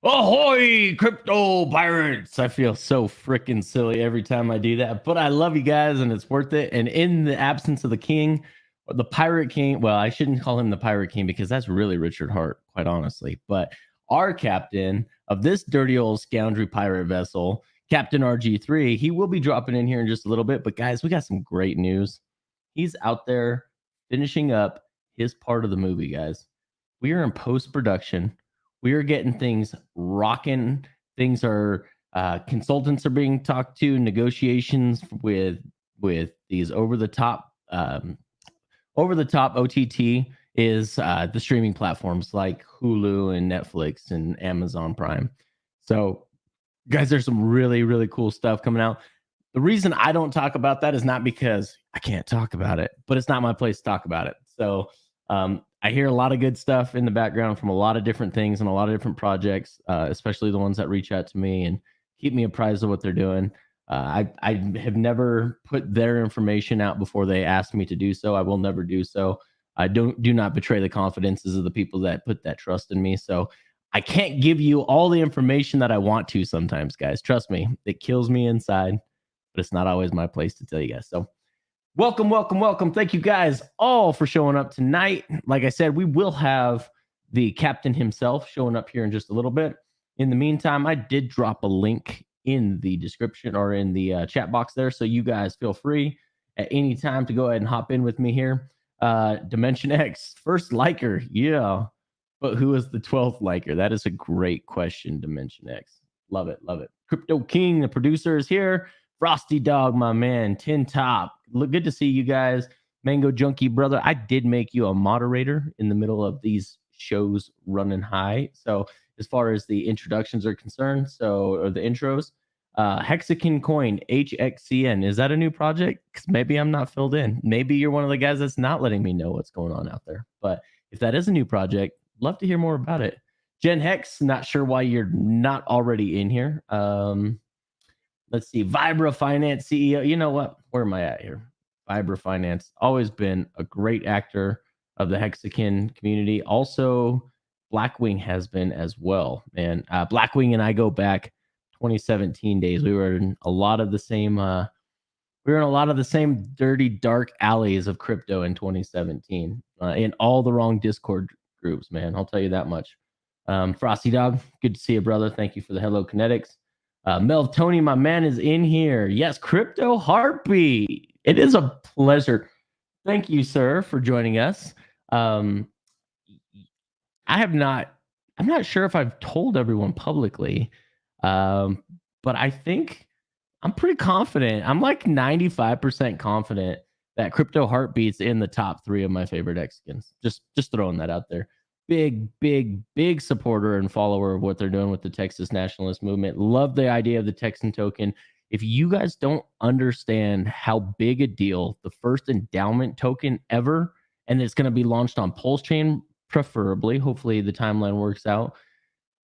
Ahoy, crypto pirates! I feel so freaking silly every time I do that, but I love you guys and it's worth it. And in the absence of the king, or the pirate king, well, I shouldn't call him the pirate king because that's really Richard Hart, quite honestly. But our captain of this dirty old scoundrel pirate vessel, Captain RG3, he will be dropping in here in just a little bit. But guys, we got some great news. He's out there finishing up his part of the movie, guys. We are in post production. We are getting things rocking. Things are consultants are being talked to. Negotiations with these over the top OTT is the streaming platforms like Hulu and Netflix and Amazon Prime. So, guys, there's some really cool stuff coming out. The reason I don't talk about that is not because I can't talk about it, but it's not my place to talk about it. So I hear a lot of good stuff in the background from a lot of different things and a lot of different projects, especially the ones that reach out to me and keep me apprised of what they're doing. I have never put their information out before they asked me to do so. I will never do so. I do not betray the confidences of the people that put that trust in me. So I can't give you all the information that I want to sometimes, guys. Trust me, it kills me inside, but it's not always my place to tell you guys. So welcome. Thank you guys all for showing up tonight. Like I said, we will have the captain himself showing up here in just a little bit. In the meantime, I did drop a link in the description or in the chat box there. So you guys feel free at any time to go ahead and hop in with me here. Dimension X, first liker. Yeah. But who is the 12th liker? That is a great question, Dimension X. Love it. Crypto King, the producer, is here. Frosty Dog, my man. Tin Top. Look, good to see you guys. Mango Junkie, brother. I did make you a moderator in the middle of these shows running high. So as far as the introductions are concerned, or the intros, Hexicans Coin, HXCN. Is that a new project? Because maybe I'm not filled in. Maybe you're one of the guys that's not letting me know what's going on out there. But if that is a new project, love to hear more about it. Gen Hex, not sure why you're not already in here. Let's see. Vibra Finance CEO. You know what? Where am I at here? Vibra Finance. Always been a great actor of the Hexican community. Also, Blackwing has been as well. And Blackwing and I go back 2017 days. We were in a lot of the same dirty, dark alleys of crypto in 2017. In all the wrong Discord groups, man. I'll tell you that much. Frosty Dog, good to see you, brother. Thank you for the hello kinetics. Melv Tony, my man, is in here. Yes, Crypto Heartbeat. It is a pleasure. Thank you, sir, for joining us. I'm not sure if I've told everyone publicly, but I think I'm pretty confident. I'm like 95% confident that Crypto Heartbeat's in the top 3 of my favorite Hexicans. Just throwing that out there. Big supporter and follower of what they're doing with the Texas nationalist movement. Love the idea of the Texan token. If you guys don't understand how big a deal the first endowment token ever, and it's going to be launched on Pulse Chain, preferably, hopefully the timeline works out.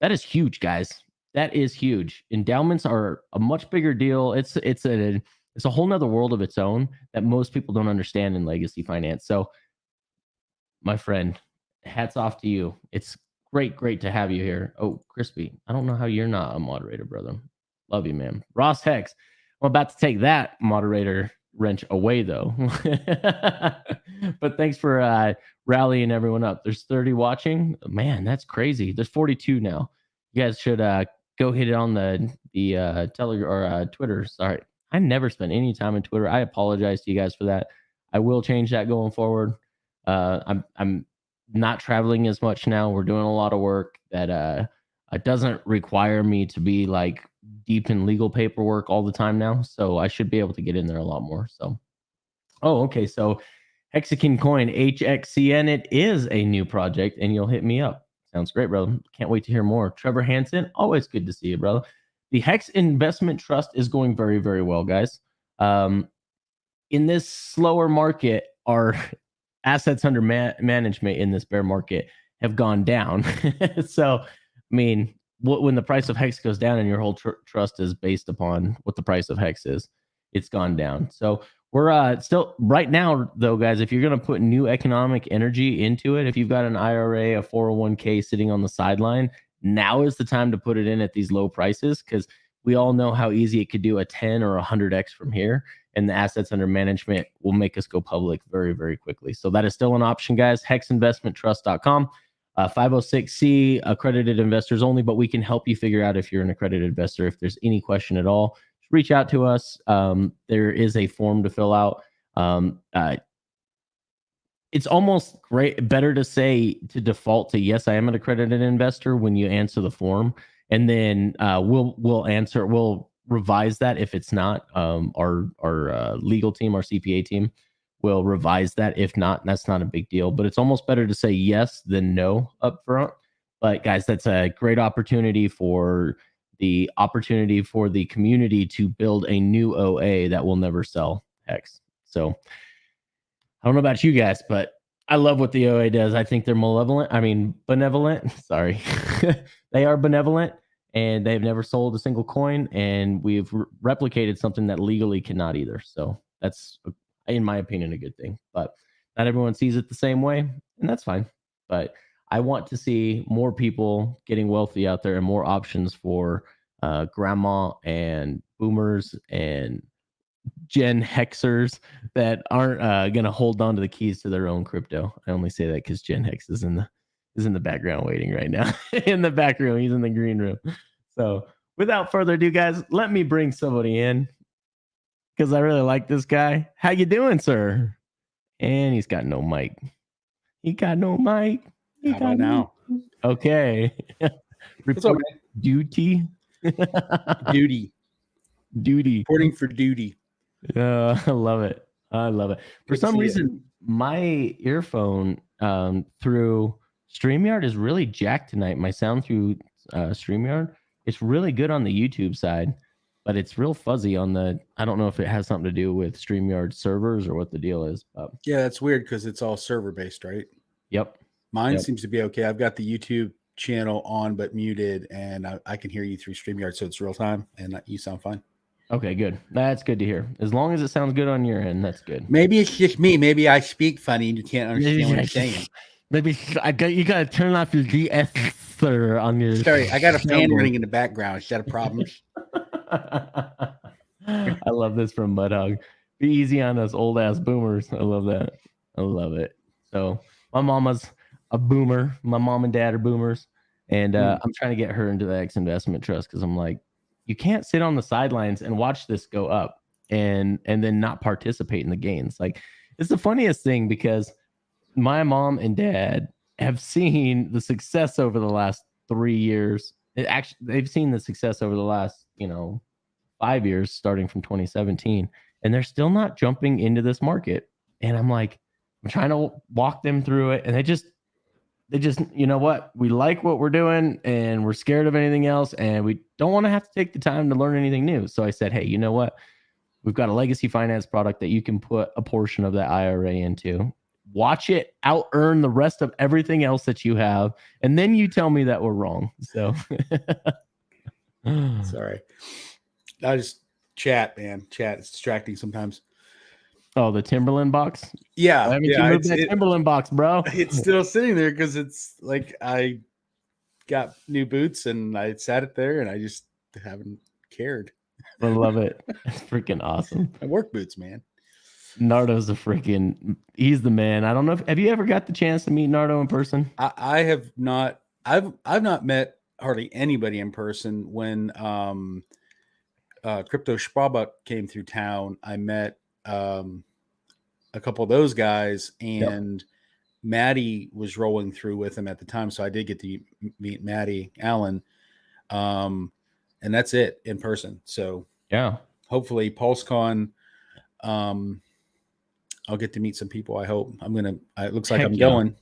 That is huge, guys. That is huge. Endowments are a much bigger deal. It's a whole nother world of its own that most people don't understand in legacy finance. So, my friend, hats off to you. It's great to have you here. Oh, Crispy, I don't know how you're not a moderator, brother. Love you, man. Ross Hex, I'm about to take that moderator wrench away, though. But thanks for rallying everyone up. There's 30 watching. Man, that's crazy. There's 42 now. You guys should go hit it on the Telegram or Twitter. Sorry, I never spent any time on Twitter. I apologize to you guys for that. I will change that going forward. I'm not traveling as much now. We're doing a lot of work that it doesn't require me to be like deep in legal paperwork all the time now. So I should be able to get in there a lot more. So, okay. So Hexicans Coin, HXCN, it is a new project and you'll hit me up. Sounds great, brother. Can't wait to hear more. Trevor Hansen, always good to see you, brother. The Hex Investment Trust is going very well, guys. In this slower market, our assets under management in this bear market have gone down. So, I mean, when the price of Hex goes down and your whole trust is based upon what the price of Hex is, it's gone down. So we're still right now, though, guys, if you're going to put new economic energy into it, if you've got an IRA, a 401k sitting on the sideline, now is the time to put it in at these low prices, because we all know how easy it could do a 10 or 100x from here, and the assets under management will make us go public very, very quickly. So that is still an option, guys. hexinvestmenttrust.com. 506C, accredited investors only, but we can help you figure out if you're an accredited investor. If there's any question at all, reach out to us. There is a form to fill out. It's almost better to say, to default to yes, I am an accredited investor when you answer the form, and then we'll revise that if it's not. Our legal team, our CPA team, will revise that. If not, that's not a big deal. But it's almost better to say yes than no up front. But guys, that's a great opportunity for the community to build a new OA that will never sell Hex. So I don't know about you guys, but I love what the OA does. I think they're benevolent. Sorry. They are benevolent, and they've never sold a single coin, and we've replicated something that legally cannot either. So that's, in my opinion, a good thing. But not everyone sees it the same way, and that's fine. But I want to see more people getting wealthy out there, and more options for grandma and boomers and Gen Hexers that aren't going to hold on to the keys to their own crypto. I only say that because Gen Hex is in the background waiting right now. In the back room, he's in the green room. So without further ado, guys, let me bring somebody in, because I really like this guy. How you doing, sir? And he's got no mic. He got no mic. How about now? Okay. Report duty. Duty. Reporting for duty. I love it. For some reason, my earphone through StreamYard is really jacked tonight. My sound through StreamYard, it's really good on the YouTube side, but it's real fuzzy on the, I don't know if it has something to do with StreamYard servers or what the deal is. But yeah, that's weird because it's all server based, right? Yep. Mine seems to be okay. I've got the YouTube channel on but muted, and I can hear you through StreamYard, so it's real time, and you sound fine. Okay, good. That's good to hear. As long as it sounds good on your end, that's good. Maybe it's just me. Maybe I speak funny and you can't understand what I'm saying. Maybe you gotta turn off your de-esser on your. Sorry, I got a fan running in the background. Is that a problem? I love this from Mudhog. Be easy on us old ass boomers. I love that. I love it. So my mama's a boomer. My mom and dad are boomers, and I'm trying to get her into the X investment trust, because I'm like, you can't sit on the sidelines and watch this go up and then not participate in the gains. Like, it's the funniest thing, because my mom and dad have seen the success over the last 3 years. They've seen the success over the last 5 years, starting from 2017, and they're still not jumping into this market. And I'm like, I'm trying to walk them through it, and they just, you know what? We like what we're doing, and we're scared of anything else, and we don't want to have to take the time to learn anything new. So I said, hey, you know what? We've got a legacy finance product that you can put a portion of that IRA into. Watch it out earn the rest of everything else that you have, and then you tell me that we're wrong. So sorry. I just chat, man. Chat is distracting sometimes. Oh, the Timberland box? Yeah. Why haven't you moved that Timberland box, bro? It's still sitting there because it's like I got new boots and I sat it there and I just haven't cared. I love it. It's freaking awesome. I work boots, man. Nardo's he's the man. I don't know have you ever got the chance to meet Nardo in person? I have not. I've not met hardly anybody in person. When Crypto Schwabbuck came through town, I met a couple of those guys, and Maddie was rolling through with him at the time, so I did get to meet Maddie Allen, and that's it in person. So yeah, hopefully PulseCon, I'll get to meet some people. I hope it looks like I'm going.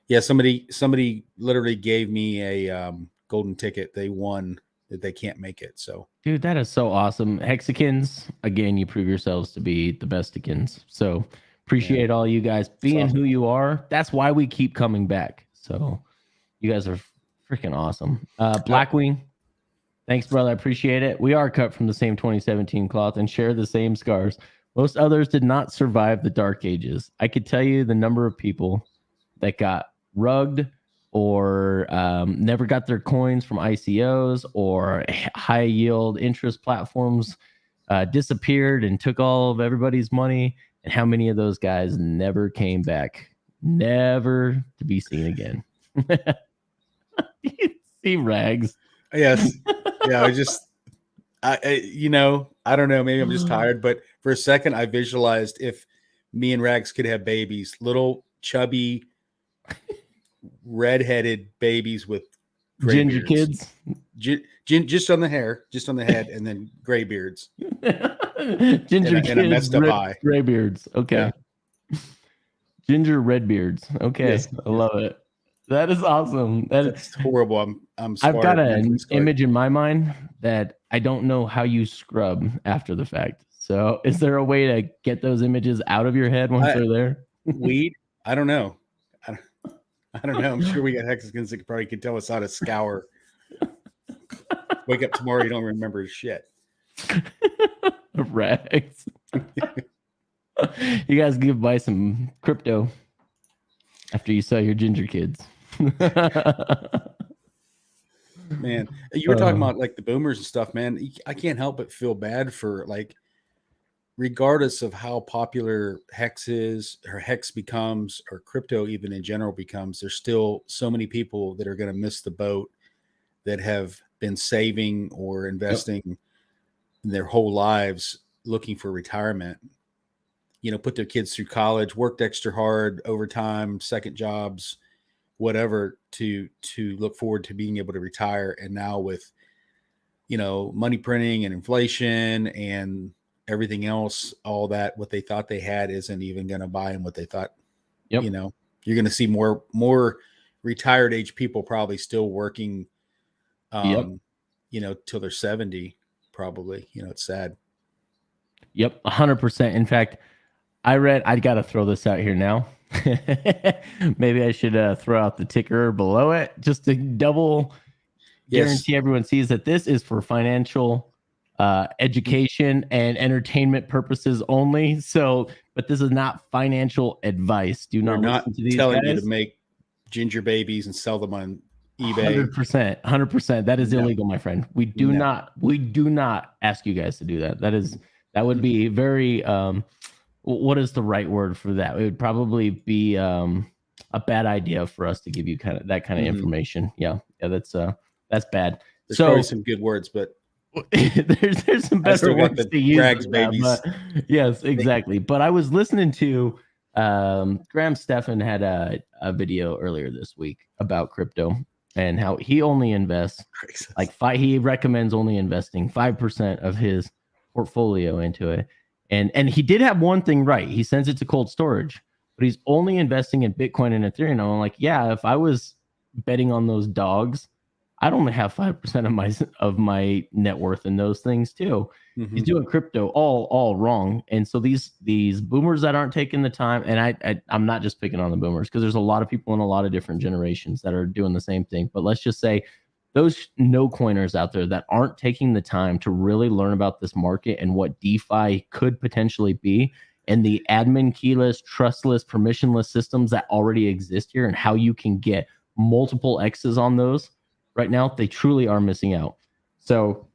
Yeah, somebody literally gave me a golden ticket. They won that they can't make it. So, dude, that is so awesome. Hexicans, again, you prove yourselves to be the besticans. So appreciate all you guys being who you are. That's why we keep coming back. So you guys are freaking awesome. Blackwing, thanks, brother. I appreciate it. We are cut from the same 2017 cloth and share the same scars. Most others did not survive the dark ages. I could tell you the number of people that got rugged, or never got their coins from ICOs, or high yield interest platforms disappeared and took all of everybody's money. And how many of those guys never came back, never to be seen again? See Rags. Yes. Yeah. I don't know. Maybe I'm just tired, but for a second I visualized if me and Rags could have babies, little chubby, redheaded babies with gray Ginger beards. kids. Just on the hair, just on the head, and then gray beards. Ginger and a kids, messed up eye. gray beards. Okay. Yeah. Ginger red beards. Okay. Yes, I love it. That is awesome. That's horrible. I've got an image in my mind that I don't know how you scrub after the fact. So is there a way to get those images out of your head once they're there? Weed? I don't know. I don't know. I'm sure we got Hexicans that probably could tell us how to scour. Wake up tomorrow, you don't remember shit. Rags. You guys give buy some crypto after you sell your ginger kids. Man, you were talking about like the boomers and stuff, man. I can't help but feel bad for, like, regardless of how popular Hex is or Hex becomes, or crypto even in general becomes, there's still so many people that are going to miss the boat that have been saving or investing their whole lives looking for retirement. Put their kids through college, worked extra hard, overtime, second jobs, whatever, to look forward to being able to retire. And now with, money printing and inflation and everything else, all that, what they thought they had isn't even going to buy them what they thought. You're going to see more retired age people probably still working, till they're 70, probably. It's sad. Yep. 100%. In fact, I got to throw this out here now. Maybe I should throw out the ticker below it just to double guarantee everyone sees that this is for financial education and entertainment purposes only. So, but this is not financial advice. Do not listen to these telling guys. You to make ginger babies and sell them on eBay. 100%. That is illegal, my friend. We do not ask you guys to do that. That would be very what is the right word for that? It would probably be a bad idea for us to give you that kind of information. Yeah, that's bad. There's probably some good words, but there's some better words to use. Rags babies. Yes, exactly. But I was listening to Graham Stephan had a video earlier this week about crypto and how he only invests he recommends only investing 5% of his portfolio into it. And he did have one thing right. He sends it to cold storage, but he's only investing in Bitcoin and Ethereum. I'm like, yeah, if I was betting on those dogs, I'd only have 5% of my net worth in those things too. Mm-hmm. He's doing crypto all wrong. And so these boomers that aren't taking the time, and I'm not just picking on the boomers because there's a lot of people in a lot of different generations that are doing the same thing. But let's just say those no coiners out there that aren't taking the time to really learn about this market and what DeFi could potentially be, and the admin keyless, trustless, permissionless systems that already exist here, and how you can get multiple X's on those right now, they truly are missing out. So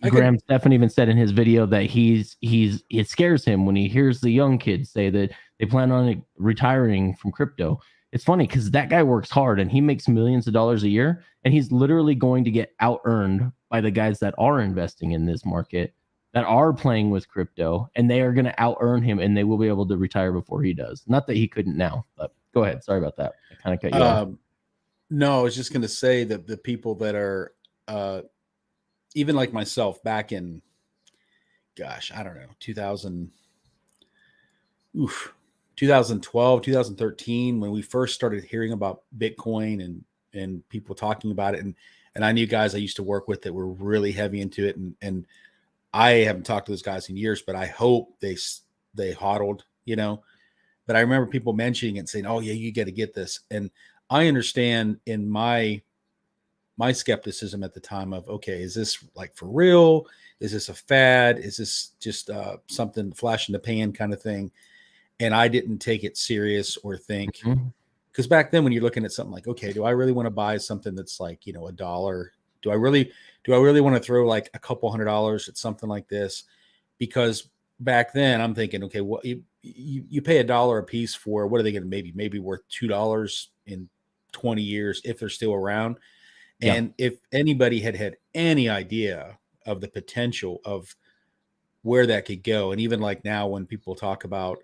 Graham Stephan even said in his video that it scares him when he hears the young kids say that they plan on retiring from crypto. It's funny because that guy works hard and he makes millions of dollars a year, and he's literally going to get out-earned by the guys that are investing in this market, that are playing with crypto, and they are going to out-earn him, and they will be able to retire before he does. Not that he couldn't now, but go ahead. Sorry about that. I kind of cut you off. No, I was just going to say that the people that are even like myself back in, gosh, I don't know, 2012, 2013, when we first started hearing about Bitcoin and people talking about it. And I knew guys I used to work with that were really heavy into it. And I haven't talked to those guys in years, but I hope they hodled, but I remember people mentioning it and saying, oh yeah, you got to get this. And I understand in my skepticism at the time of, okay, is this like for real? Is this a fad? Is this just something flash in the pan kind of thing? And I didn't take it serious or think, because back then when you're looking at something like, okay, do I really want to buy something that's like, you know, $1? Do I really want to throw like a couple $100 at something like this? Because back then I'm thinking, okay, well, you pay $1 a piece for, what are they going to maybe worth $2 in 20 years if they're still around? And if anybody had any idea of the potential of where that could go, and even like now when people talk about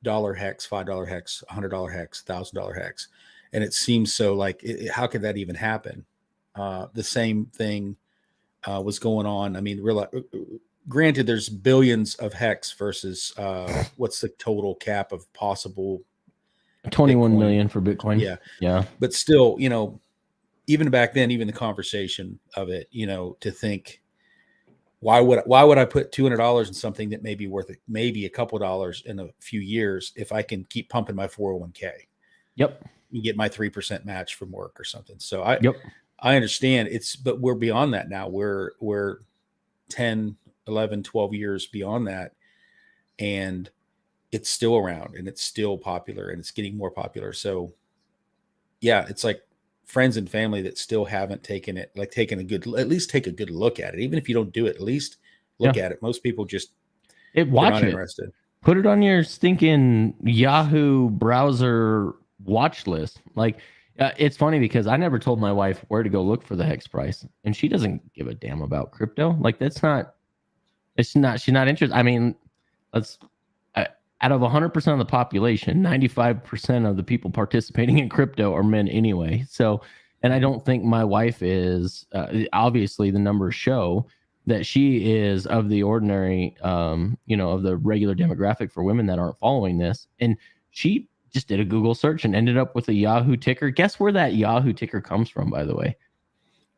dollar hex, $5 hex, $100 hex, $1,000 hex, and it seems so like, how could that even happen? The same thing was going on. I mean, granted, there's billions of hex versus what's the total cap of possible? 21 Bitcoin. million for Bitcoin. Yeah. But still, you know, even back then, even the conversation of it, you know, to think, why would I put $200 in something that may be worth maybe a couple dollars in a few years if I can keep pumping my 401k? Yep. You get my 3% match from work or something. So I understand but we're beyond that now. We're 10, 11, 12 years beyond that. And it's still around and it's still popular and it's getting more popular. So yeah, it's like friends and family that still haven't taken it, like at least take a good look at it. Even if you don't do it, at least look at it. Most people just watch it. Interested. Put it on your stinking Yahoo browser watch list. Like, it's funny because I never told my wife where to go look for the hex price, and she doesn't give a damn about crypto. Like, she's not interested. I mean, out of 100% of the population, 95% of the people participating in crypto are men anyway. So, and I don't think my wife is, obviously the numbers show that she is of the ordinary, you know, of the regular demographic for women that aren't following this. And she just did a Google search and ended up with a Yahoo ticker. Guess where that Yahoo ticker comes from, by the way?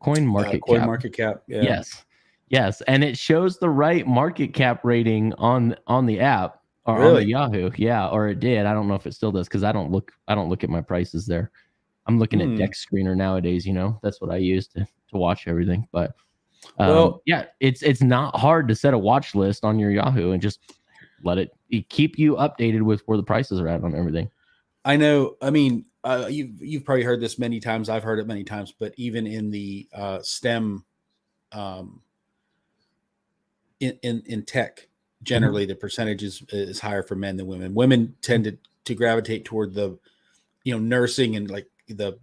CoinMarketCap. Yeah. Yes. And it shows the right market cap rating on the app. Or really? On the Yahoo, yeah, or it did. I don't know if it still does because I don't look at my prices there. I'm looking at Dex Screener nowadays. You know, that's what I use to watch everything. But yeah, it's not hard to set a watch list on your Yahoo and just let it keep you updated with where the prices are at on everything. I know. I mean, you've probably heard this many times. I've heard it many times. But even in the STEM, in tech. Generally, the percentage is higher for men than women. Women tend to gravitate toward the, you know, nursing and like the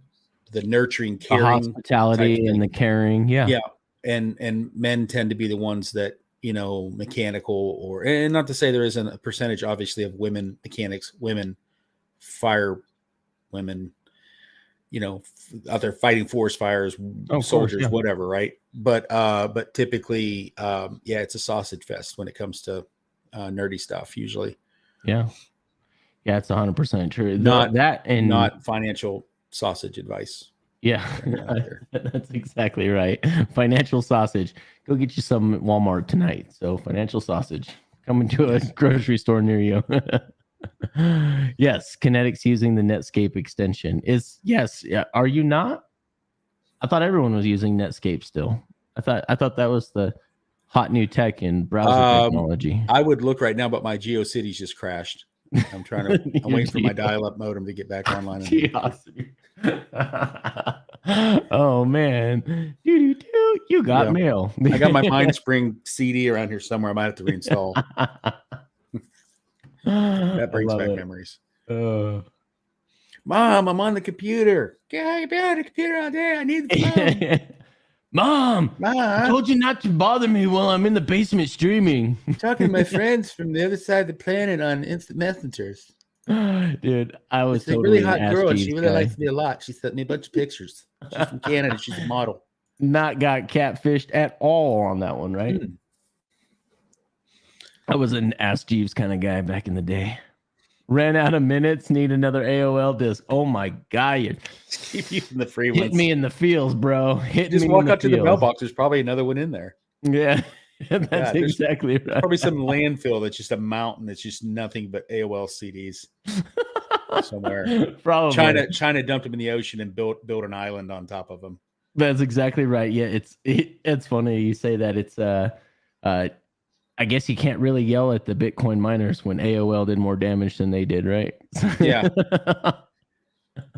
nurturing, caring, the hospitality and the caring. Yeah. And men tend to be the ones that, you know, mechanical and not to say there isn't a percentage, obviously, of women mechanics, women fire women, you know, out there fighting forest fires, soldiers, whatever, right? But typically, it's a sausage fest when it comes to nerdy stuff. Usually, yeah, it's 100% true. Not financial sausage advice. Yeah, that's exactly right. Financial sausage. Go get you some at Walmart tonight. So financial sausage coming to a grocery store near you. Yes, Kinetics using the Netscape extension Are you not? I thought everyone was using Netscape still. I thought that was the hot new tech in browser technology. I would look right now, but my GeoCities just crashed. I'm waiting for my dial-up modem to get back online. Oh man, you got mail. I got my MindSpring CD around here somewhere. I might have to reinstall. That brings back memories. Mom, I'm on the computer. Get on the computer all day. I need the phone. Mom, I told you not to bother me while I'm in the basement streaming. I'm talking to my friends from the other side of the planet on instant messengers. Dude, I was a really hot girl. And she really likes me a lot. She sent me a bunch of pictures. She's from Canada. She's a model. Not got catfished at all on that one, right? I was an Ask Jeeves kind of guy back in the day. Ran out of minutes, need another AOL disc. Oh my God. You keep using the free ones. Hit me in the feels, bro. Just walk up to the mailbox. There's probably another one in there. Yeah. That's exactly right. Probably some landfill that's just a mountain that's just nothing but AOL CDs somewhere. Probably. China dumped them in the ocean and built an island on top of them. That's exactly right. Yeah, it's funny you say that. It's I guess you can't really yell at the Bitcoin miners when AOL did more damage than they did, right? Yeah.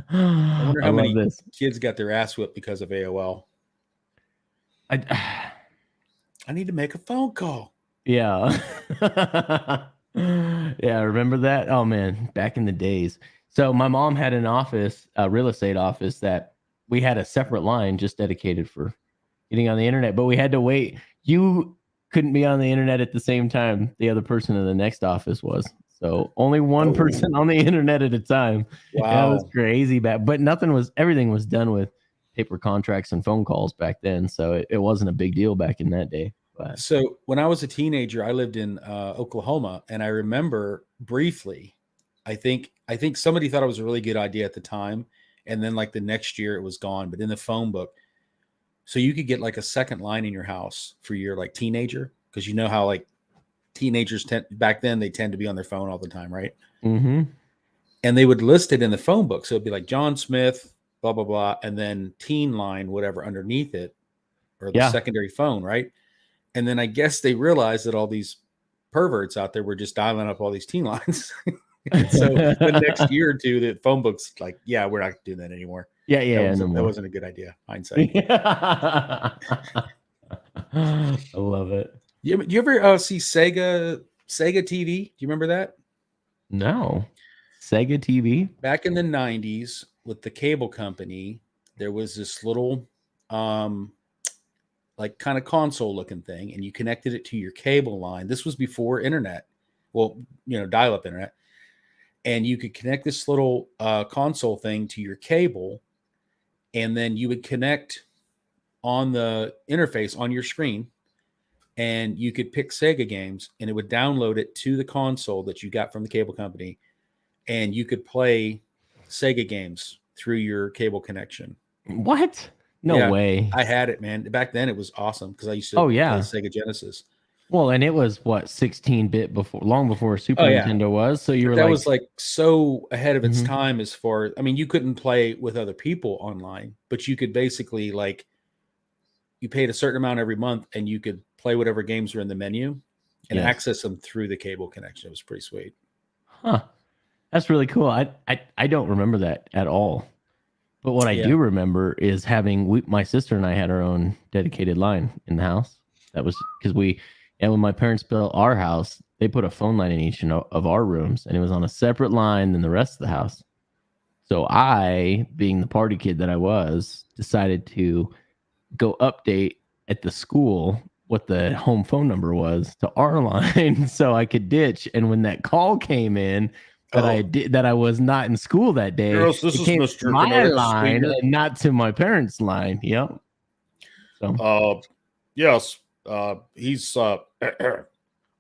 I wonder I how love many this. kids got their ass whipped because of AOL. I need to make a phone call. Yeah. Yeah, remember that? Oh man, back in the days. So my mom had an office, a real estate office that we had a separate line just dedicated for getting on the internet, but we had to wait. You couldn't be on the internet at the same time the other person in the next office was. So only one person on the internet at a time. Yeah, it was Wow. crazy bad. But everything was done with paper contracts and phone calls back then. So it wasn't a big deal back in that day. But So when I was a teenager, I lived in Oklahoma, and I remember briefly, I think somebody thought it was a really good idea at the time, and then like the next year it was gone. But in the phone book, so you could get like a second line in your house for your like teenager, because you know how like teenagers back then they tend to be on their phone all the time, right? mm-hmm. And they would list it in the phone book, so it'd be like John Smith, blah blah blah, and then teen line, whatever underneath it, or the Yeah. secondary phone, right? And then I guess they realized that all these perverts out there were just dialing up all these teen lines. So the next year or two, the phone book's like, yeah, we're not doing that anymore. Yeah, That wasn't a good idea. Hindsight. I love it. Do you ever see Sega TV? Do you remember that? No. Sega TV? Back in the 90s with the cable company, there was this little like kind of console looking thing, and you connected it to your cable line. This was before internet. Well, dial-up internet. And you could connect this little console thing to your cable, and then you would connect on the interface on your screen, and you could pick Sega games, and it would download it to the console that you got from the cable company, and you could play Sega games through your cable connection. What? No way. I had it, man. Back then it was awesome because I used to Oh, play yeah. Sega Genesis. Well, and it was what, 16-bit before, long before Super Nintendo was. So you were that was like so ahead of its Mhm. time as far, I mean, you couldn't play with other people online, but you could basically like, you paid a certain amount every month and you could play whatever games were in the menu and access them through the cable connection. It was pretty sweet. Huh. That's really cool. I don't remember that at all. But what I do remember is having my sister and I had our own dedicated line in the house. That was because when my parents built our house, they put a phone line in each of our rooms, and it was on a separate line than the rest of the house. So I, being the party kid that I was, decided to go update at the school what the home phone number was to our line so I could ditch. And when that call came in, that I was not in school that day. Yes, this it is came Mr. to my line speaker. and not to my parents' line. Yep. So, yes, he's. Oh,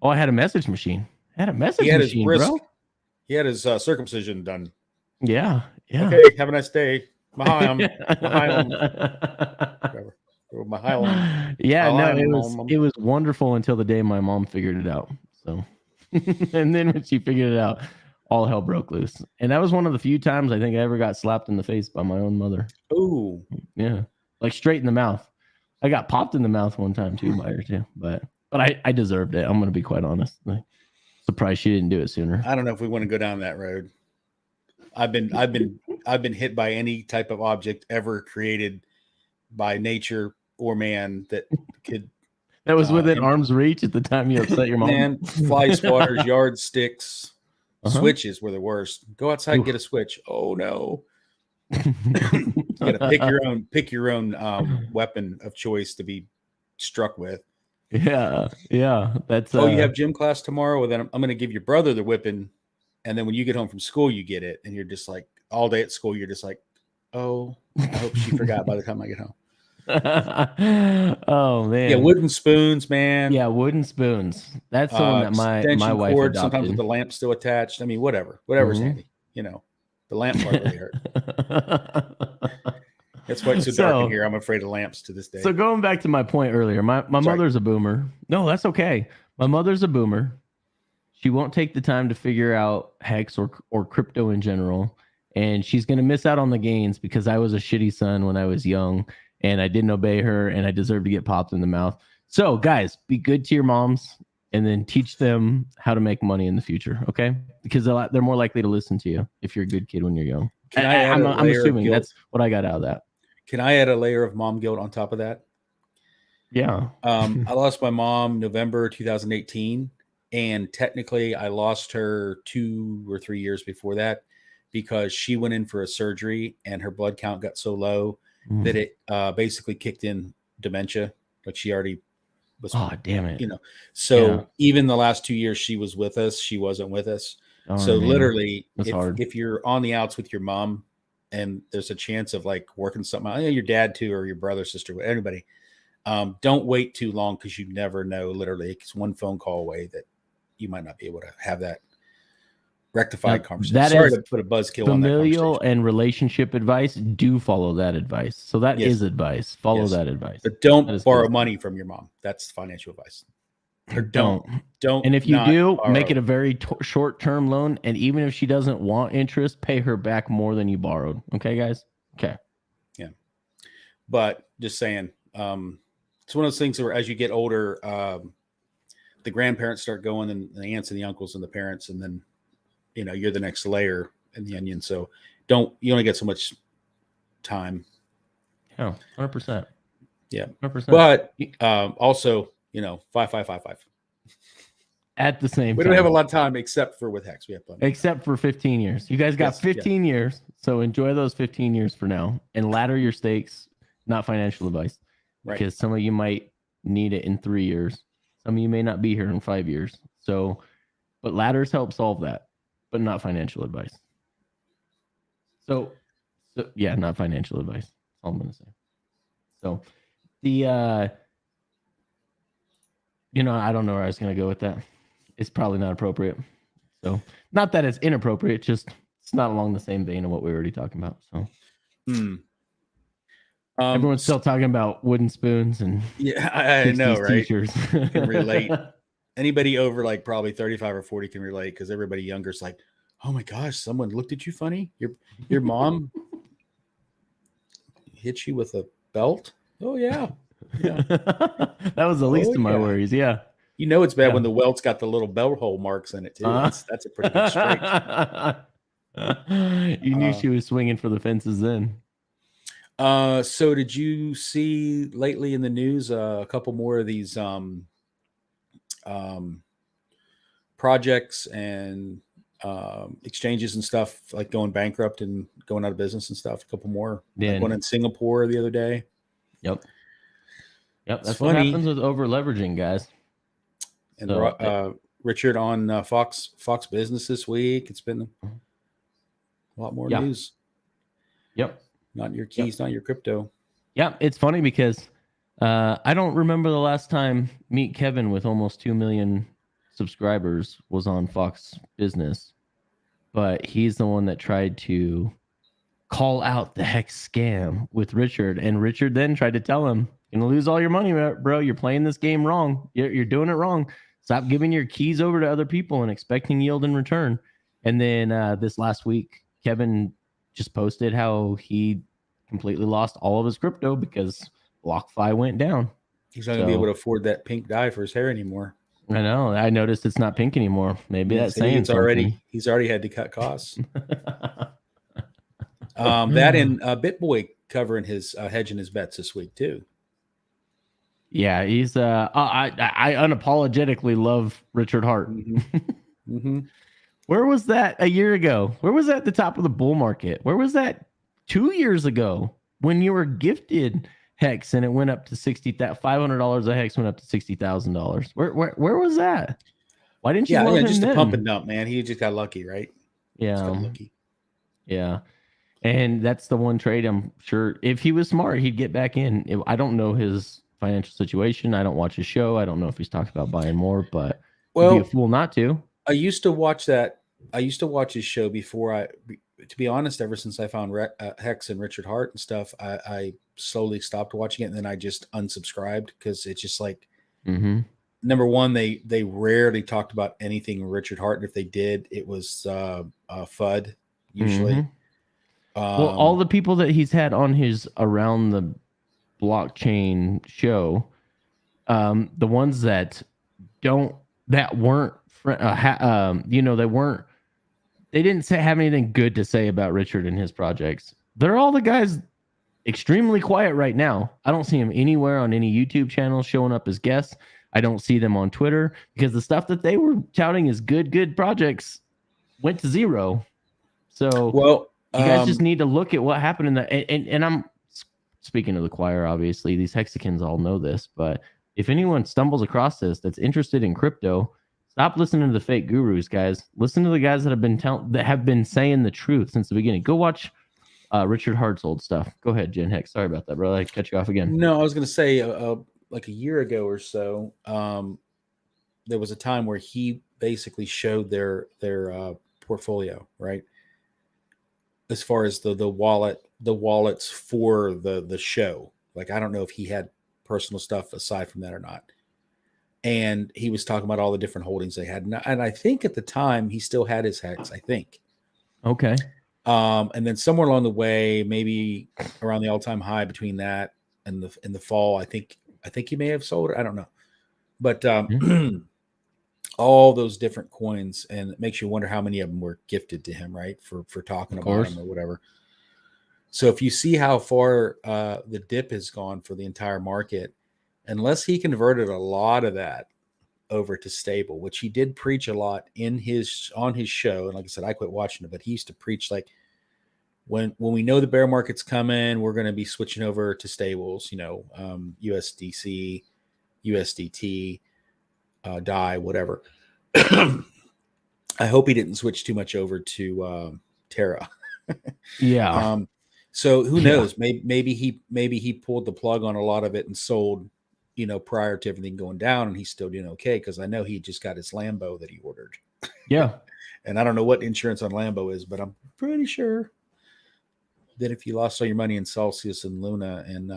I had a message machine. Bro. He had his circumcision done. Yeah. Yeah. Okay. Have a nice day. Mahayam. Yeah. No, it was wonderful until the day my mom figured it out. So, and then when she figured it out, all hell broke loose. And that was one of the few times I think I ever got slapped in the face by my own mother. Ooh. Yeah. Like straight in the mouth. I got popped in the mouth one time too by her too. But I deserved it. I'm going to be quite honest. Like, surprised she didn't do it sooner. I don't know if we want to go down that road. I've been hit by any type of object ever created by nature or man that could. That was within arm's reach at the time you upset your mom. Man, fly swatters, yardsticks, switches were the worst. Go outside and get a switch. Oh no. You gotta pick your own weapon of choice to be struck with. Yeah. That's you have gym class tomorrow. Well, then I'm going to give your brother the whipping, and then when you get home from school, you get it, and you're just like all day at school. You're just like, oh, I hope she forgot by the time I get home. Oh man. Yeah, wooden spoons, man. Yeah, wooden spoons. That's the one that my wife cord, adopted. sometimes with the lamp still attached. I mean, whatever's handy. The lamp part really hurt. That's why it's so dark in here. I'm afraid of lamps to this day. So going back to my point earlier, my mother's a boomer. No, that's okay. My mother's a boomer. She won't take the time to figure out Hex or crypto in general. And she's going to miss out on the gains because I was a shitty son when I was young and I didn't obey her and I deserve to get popped in the mouth. So guys, be good to your moms and then teach them how to make money in the future. Okay. Because they're more likely to listen to you if you're a good kid when you're young. Can I add a I'm layer of assuming guilt? that's what I got out of that. Can I add a layer of mom guilt on top of that? Yeah. I lost my mom November 2018, and technically I lost her 2 or 3 years before that because she went in for a surgery and her blood count got so low that it basically kicked in dementia. Like she already was, Oh, damn it. So even the last 2 years she was with us, she wasn't with us. Darn, so man. literally, That's hard. if you're on the outs with your mom and there's a chance of like working something out, your dad too, or your brother, sister, anybody, don't wait too long because you never know. Literally, it's one phone call away that you might not be able to have that rectified conversation. That Sorry is to put a buzzkill on that familial conversation. and relationship advice. Do follow that advice. So that is advice. Follow that advice. But don't borrow money from your mom. That's financial advice. Or don't. And if you do, make it a very short-term loan. And even if she doesn't want interest, pay her back more than you borrowed. Okay, guys? Okay. Yeah. But just saying, it's one of those things where as you get older, the grandparents start going and the aunts and the uncles and the parents, and then, you're the next layer in the onion. So you only get so much time. Yeah, 100%. Yeah. 100%. But also, 5. At the same time. We don't have a lot of time except for with Hex. We have plenty. Except for 15 years. You guys got 15 years. So enjoy those 15 years for now and ladder your stakes, not financial advice. Right. Because some of you might need it in 3 years. Some of you may not be here in 5 years. So, but ladders help solve that, but not financial advice. So yeah, not financial advice. That's all I'm going to say. So I don't know where I was going to go with that. It's probably not appropriate. So not that it's inappropriate, just it's not along the same vein of what we were already talking about. So everyone's still talking about wooden spoons and I know, right? T-shirts. Can relate. Anybody over like probably 35 or 40 can relate because everybody younger is like, oh my gosh, someone looked at you funny. Your mom hit you with a belt. Oh yeah. That was the least of my worries. Yeah. It's bad when the welt's got the little belt hole marks in it too. That's a pretty good strike. You knew she was swinging for the fences then. So did you see lately in the news a couple more of these projects and exchanges and stuff like going bankrupt and going out of business and stuff? A couple more. Like one in Singapore the other day. Yep. That's what happens with over leveraging, guys. And Richard on Fox Business this week. It's been a lot more news. Yep. Not your keys, not your crypto. Yeah, it's funny because I don't remember the last time Meet Kevin with almost 2 million subscribers was on Fox Business, but he's the one that tried to call out the Hex scam with Richard, and Richard then tried to tell him, "You're gonna lose all your money, bro. You're playing this game wrong. You're doing it wrong. Stop giving your keys over to other people and expecting yield in return." And then this last week, Kevin just posted how he completely lost all of his crypto because BlockFi went down. He's not going to be able to afford that pink dye for his hair anymore. I know. I noticed it's not pink anymore. Maybe that's saying something. He's already had to cut costs. That and BitBoy covering his hedging his bets this week too. Yeah, he's I unapologetically love Richard Hart. Where was that a year ago? Where was that at the top of the bull market? Where was that 2 years ago when you were gifted Hex and it went up to $500 a Hex went up to $60,000? Where was that? Why didn't you? Yeah, just a pump and dump, man. He just got lucky, right? Yeah, lucky. Yeah, and that's the one trade I'm sure if he was smart, he'd get back in. I don't know his financial situation. I don't watch his show. I don't know if he's talking about buying more, but he'd be a fool not to. I used to watch that. I used to watch his show before to be honest, ever since I found Hex and Richard Hart and stuff, I slowly stopped watching it. And then I just unsubscribed because it's just like, number one, they rarely talked about anything Richard Hart. And if they did, it was FUD usually. Well, all the people that he's had on his Around the Blockchain show, the ones that weren't they weren't they didn't have anything good to say about Richard and his projects. They're all the guys extremely quiet right now. I don't see him anywhere on any YouTube channel showing up as guests. I don't see them on Twitter because the stuff that they were touting as good projects went to zero. So well, you guys just need to look at what happened in the and I'm speaking to the choir, obviously. These Hexicans all know this, but if anyone stumbles across this that's interested in crypto, stop listening to the fake gurus, guys. Listen to the guys that have been saying the truth since the beginning. Go watch Richard Hart's old stuff. Go ahead, Jen Hex. Sorry about that, bro. I cut you off again. No, I was going to say like a year ago or so, there was a time where he basically showed their portfolio, right? As far as the wallets for the show. Like, I don't know if he had personal stuff aside from that or not. And he was talking about all the different holdings they had. And I think at the time he still had his Hex, I think. Okay. And then somewhere along the way, maybe around the all-time high between that and the fall, I think he may have sold it. I don't know. But all those different coins, and it makes you wonder how many of them were gifted to him, right? For talking about them or whatever. So if you see how far the dip has gone for the entire market, unless he converted a lot of that over to stable, which he did preach a lot on his show. And like I said, I quit watching it, but he used to preach like, when we know the bear market's coming, we're going to be switching over to stables, USDC, USDT, DAI, whatever. I hope he didn't switch too much over to Terra. Yeah. So who knows? Maybe he pulled the plug on a lot of it and sold, prior to everything going down, and he's still doing okay, because I know he just got his Lambo that he ordered. Yeah. And I don't know what insurance on Lambo is, but I'm pretty sure that if you lost all your money in Celsius and Luna and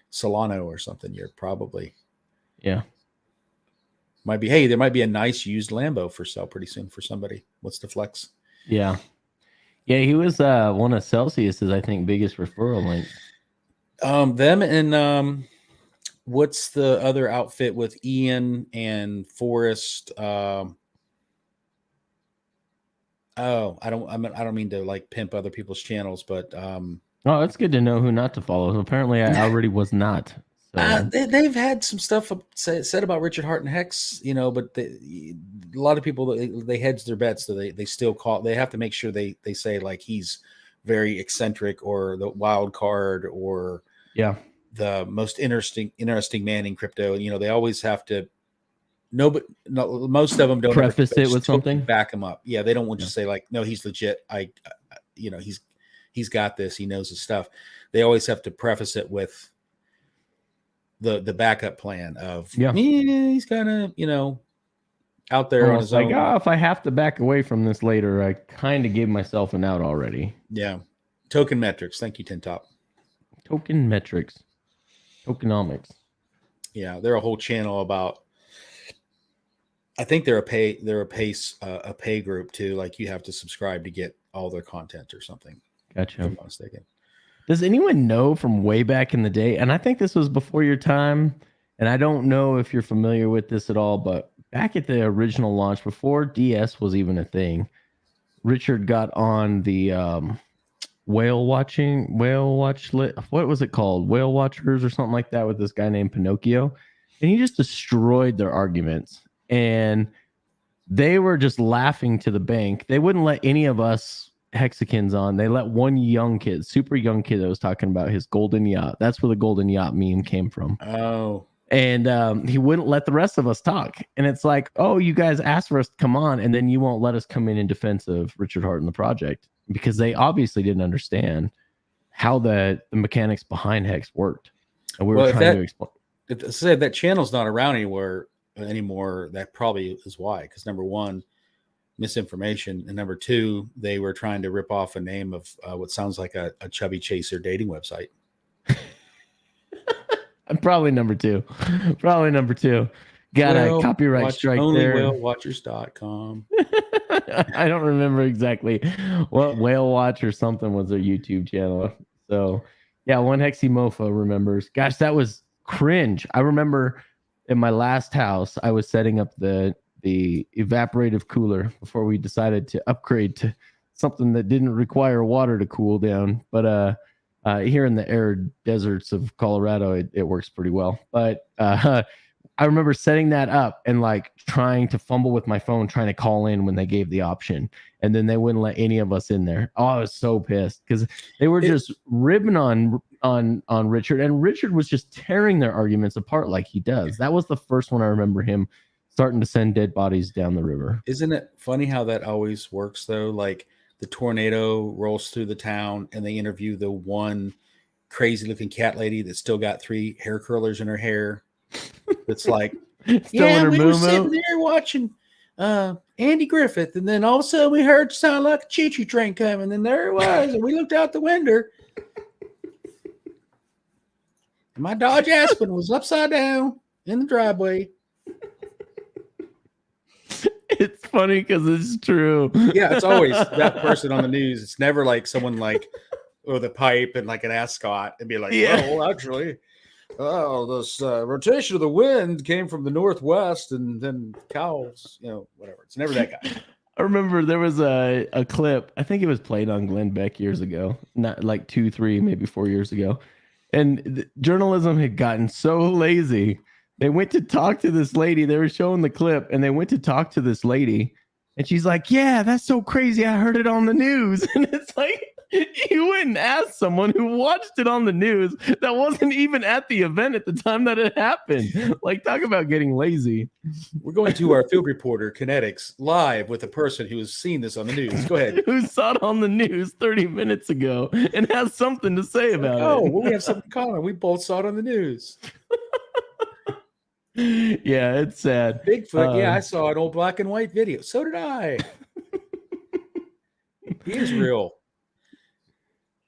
Solano or something, you're probably there might be a nice used Lambo for sale pretty soon for somebody. What's the flex? Yeah, he was one of Celsius's, I think, biggest referral links. Them and what's the other outfit with Ian and Forrest? I don't mean to like pimp other people's channels, but oh, it's good to know who not to follow. Apparently, I already was not. So. They've had some stuff said about Richard Hart and Hex, but a lot of people, they hedge their bets, so they still they have to make sure they say like he's very eccentric or the wild card or the most interesting man in crypto. And they always have to. Most of them don't preface it with something, back him up. Yeah, they don't want to say like, no, he's legit. He's got this. He knows his stuff. They always have to preface it with the backup plan of he's kind of out there on his own. If I have to back away from this later, I kind of gave myself an out already. Yeah. Token metrics. Thank you, Tintop. Token metrics. Tokenomics. Yeah, they're a whole channel about. I think they're a pay group too. Like you have to subscribe to get all their content or something. Gotcha. If I'm not mistaken. Does anyone know from way back in the day? And I think this was before your time. And I don't know if you're familiar with this at all, but back at the original launch, before DS was even a thing, Richard got on the whale watch. What was it called? Whale Watchers or something like that with this guy named Pinocchio. And he just destroyed their arguments. And they were just laughing to the bank. They wouldn't let any of us Hexicans on. They let one young kid, super young kid that was talking about his golden yacht. That's where the golden yacht meme came from. Oh. And he wouldn't let the rest of us talk. And it's like, oh, you guys asked for us to come on, and then you won't let us come in defense of Richard Hart and the project, because they obviously didn't understand how the mechanics behind Hex worked. And we were trying to explain. If I said that channel's not around anymore, that probably is why. Because number one, misinformation, and number two, they were trying to rip off a name of what sounds like a chubby chaser dating website. Probably number two. Got a copyright strike there. Whalewatchers.com. I don't remember exactly what Whale Watch or something was their YouTube channel. So yeah, one Hexy Mofo remembers. Gosh, that was cringe. I remember in my last house, I was setting up the the evaporative cooler before we decided to upgrade to something that didn't require water to cool down. But here in the arid deserts of Colorado, it works pretty well. But I remember setting that up and like trying to fumble with my phone, trying to call in when they gave the option, and then they wouldn't let any of us in there. Oh, I was so pissed because they were just ribbing on Richard, and Richard was just tearing their arguments apart like he does. That was the first one I remember him starting to send dead bodies down the river. Isn't it funny how that always works though? Like the tornado rolls through the town and they interview the one crazy looking cat lady that's still got 3 hair curlers in her hair. It's like, yeah, we were sitting there watching Andy Griffith, and then all of a sudden we heard sound like a choo-choo train coming, and then there it was, and we looked out the window. And my Dodge Aspen was upside down in the driveway. It's funny because it's true. Yeah, it's always that person on the news. It's never like someone like with a pipe and like an ascot and be like, well, actually, this rotation of the wind came from the northwest, and then cows, whatever. It's never that guy. I remember there was a clip. I think it was played on Glenn Beck years ago, not like 2, 3, maybe 4 years ago. And journalism had gotten so lazy. They went to talk to this lady. They were showing the clip, and they went to talk to this lady, and she's like, yeah, that's so crazy. I heard it on the news. And it's like, you went and asked someone who watched it on the news that wasn't even at the event at the time that it happened. Like, talk about getting lazy. We're going to our field reporter, Kinetics, live with a person who has seen this on the news. Go ahead. Who saw it on the news 30 minutes ago and has something to say about it. Oh, well, we have something in common. We both saw it on the news. Yeah, it's sad. Bigfoot. Yeah, I saw an old black and white video. So did I. He is real.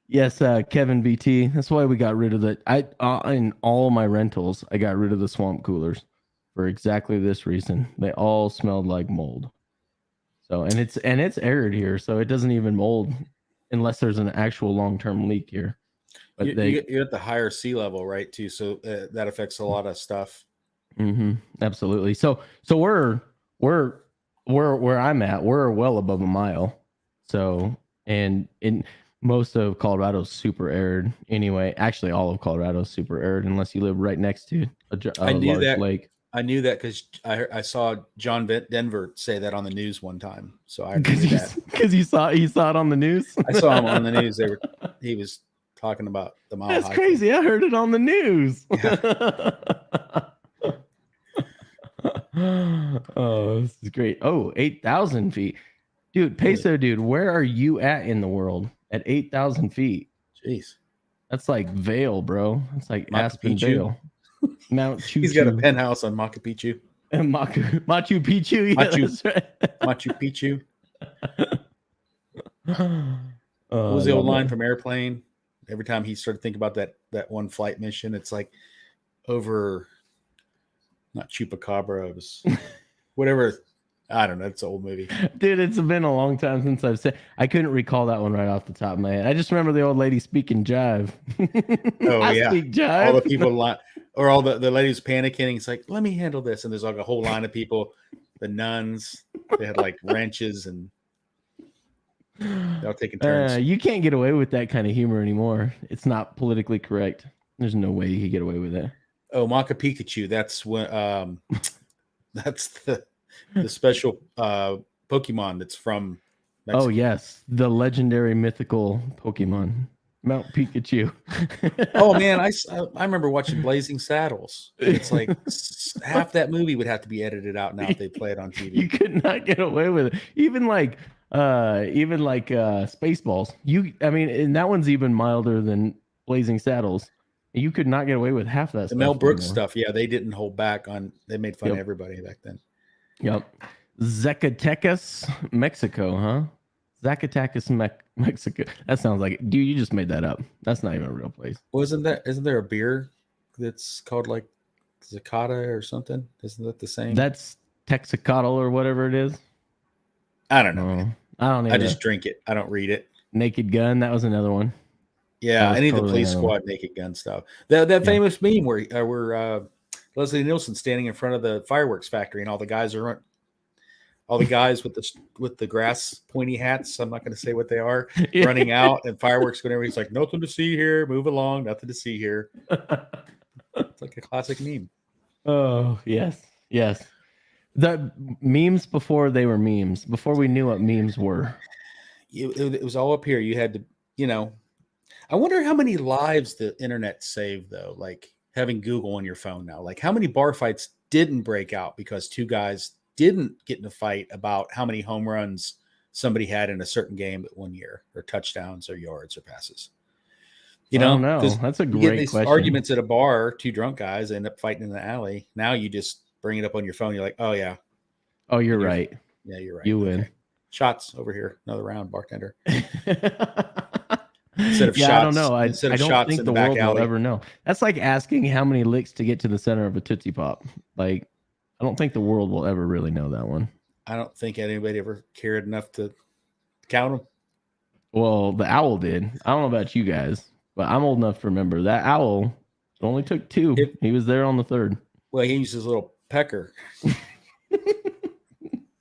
Yes, Kevin BT. That's why we got rid of the. In all my rentals, I got rid of the swamp coolers for exactly this reason. They all smelled like mold. So and it's arid here, so it doesn't even mold unless there's an actual long-term leak here. But you're at the higher sea level, right? Too, so that affects a lot of stuff. Mm-hmm, absolutely. So we're where I'm at. We're well above a mile. So and in most of Colorado's super arid anyway. Actually, all of Colorado's super arid unless you live right next to a large lake. I knew that because I saw John Denver say that on the news one time. So I knew that because he saw it on the news. I saw him on the news. He was talking about the mile. That's crazy. I heard it on the news. Yeah. Oh, this is great. Oh, 8,000 feet. Dude, Peso, dude, where are you at in the world at 8,000 feet? Jeez. That's like Vail, bro. That's like Aspen Vail. Mount Chu. He's got a penthouse on Machu Picchu. Machu Picchu. Yeah, that's right. Machu Picchu. What was the old line from Airplane? Every time he started thinking about that one flight mission, it's like over... Not Chupacabra. It was whatever. I don't know. It's an old movie. Dude, it's been a long time since I've said. I couldn't recall that one right off the top of my head. I just remember the old lady speaking jive. Oh, I speak jive. All the people, or all the ladies panicking. It's like, let me handle this. And there's like a whole line of people, the nuns, they had like wrenches and they're all taking turns. You can't get away with that kind of humor anymore. It's not politically correct. There's no way you could get away with that. Oh, Machu Picchu. That's when that's the special Pokemon that's from Mexico. Oh yes, the legendary mythical Pokemon, Mount Pikachu. Oh man, I remember watching Blazing Saddles. It's like half that movie would have to be edited out now if they play it on TV. You could not get away with it. Even like Spaceballs. And that one's even milder than Blazing Saddles. You could not get away with half that. The Mel Brooks stuff, yeah, they didn't hold back on. They made fun of everybody back then. Yep. Zacatecas, Mexico, huh? Zacatecas, Mexico. That sounds like it. Dude, you just made that up. That's not even a real place. Well, isn't there a beer that's called like Zacata or something? Isn't that the same? That's Texacotl or whatever it is. I don't know. I don't know. I just drink it. I don't read it. Naked Gun. That was another one. Yeah, any of the Police Squad Naked Gun stuff. That famous meme where Leslie Nielsen standing in front of the fireworks factory and all the guys are all the guys with the grass pointy hats. I'm not going to say what they are, Yeah. running out and fireworks going everywhere. He's like, nothing to see here. Move along. Nothing to see here. It's like a classic meme. Oh, yes. Yes. The memes before they were memes, before we knew what memes were. It was all up here. You had to, you know, I wonder how many lives the internet saved, though, like having Google on your phone now. Like how many bar fights didn't break out because two guys didn't get in a fight about how many home runs somebody had in a certain game at 1 year, or touchdowns or yards or passes. You know, because that's a you get great these question. arguments at a bar, two drunk guys end up fighting in the alley. Now you just bring it up on your phone. You're like, oh, yeah. Oh, you're right. Yeah, you're right. You win. Okay. Shots over here. Another round, bartender. Instead of shots, I don't know. I instead of don't shots think in the the back world alley. will ever know. That's like asking how many licks to get to the center of a Tootsie Pop. Like, I don't think the world will ever really know that one. I don't think anybody ever cared enough to count them. Well, the owl did. I don't know about you guys, but I'm old enough to remember that owl only took two. He was there on the third. Well, he used his little pecker.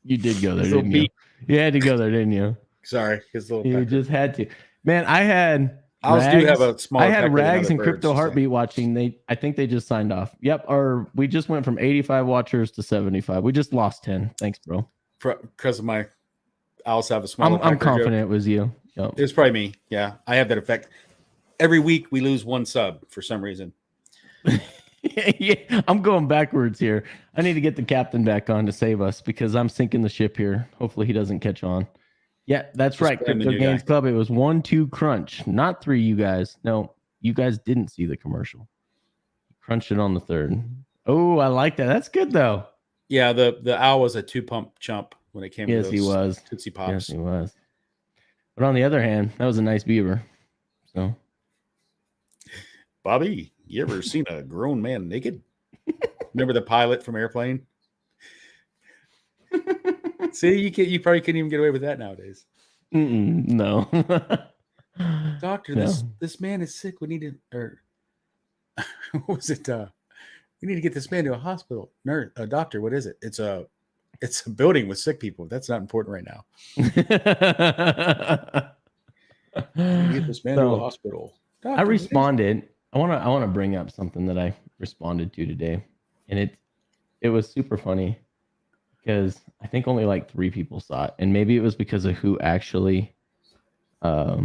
You did go there, didn't you? You had to go there, didn't you? Sorry, his little You pecker. just had to. Man, I had Owls do have a smaller I had pecker than Rags other and Crypto birds, Heartbeat watching. I think they just signed off. Yep. Or we just went from 85 watchers to 75. We just lost 10. Thanks, bro. Because of my owls have a smaller pecker. I'm confident joke. It was you. Yep. It was probably me. Yeah, I have that effect. Every week we lose one sub for some reason. Yeah, I'm going backwards here. I need to get the captain back on to save us because I'm sinking the ship here. Hopefully he doesn't catch on. Yeah, that's right. Crypto Games Club. It was 1-2 crunch, not 3. You guys, no, you guys didn't see the commercial. Crunched it on the third. Oh, I like that. That's good though. Yeah, the owl was a 2-pump chump when it came to those he was. Tootsie Pops. Yes, he was. But on the other hand, that was a nice beaver. So, Bobby, you ever seen a grown man naked? Remember the pilot from Airplane? See, you probably couldn't even get away with that nowadays. No. Doctor, this man is sick. We need to, or what was it? We need to get this man to a hospital. Nurse, doctor, what is it? It's a building with sick people. That's not important right now. Get this man to a hospital. Doctor, I responded. I want to bring up something that I responded to today, and it was super funny because I think only like 3 people saw it, and maybe it was because of who actually. Let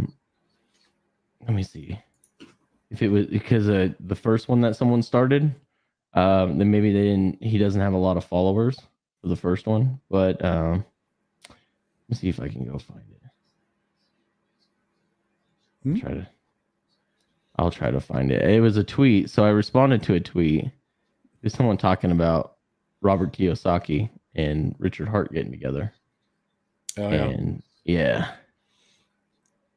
me see if it was because the first one that someone started. Then maybe they didn't. He doesn't have a lot of followers for the first one, but let me see if I can go find it. I'll try to find it. It was a tweet, so I responded to a tweet. There's someone talking about Robert Kiyosaki and Richard Hart getting together. Oh, and yeah.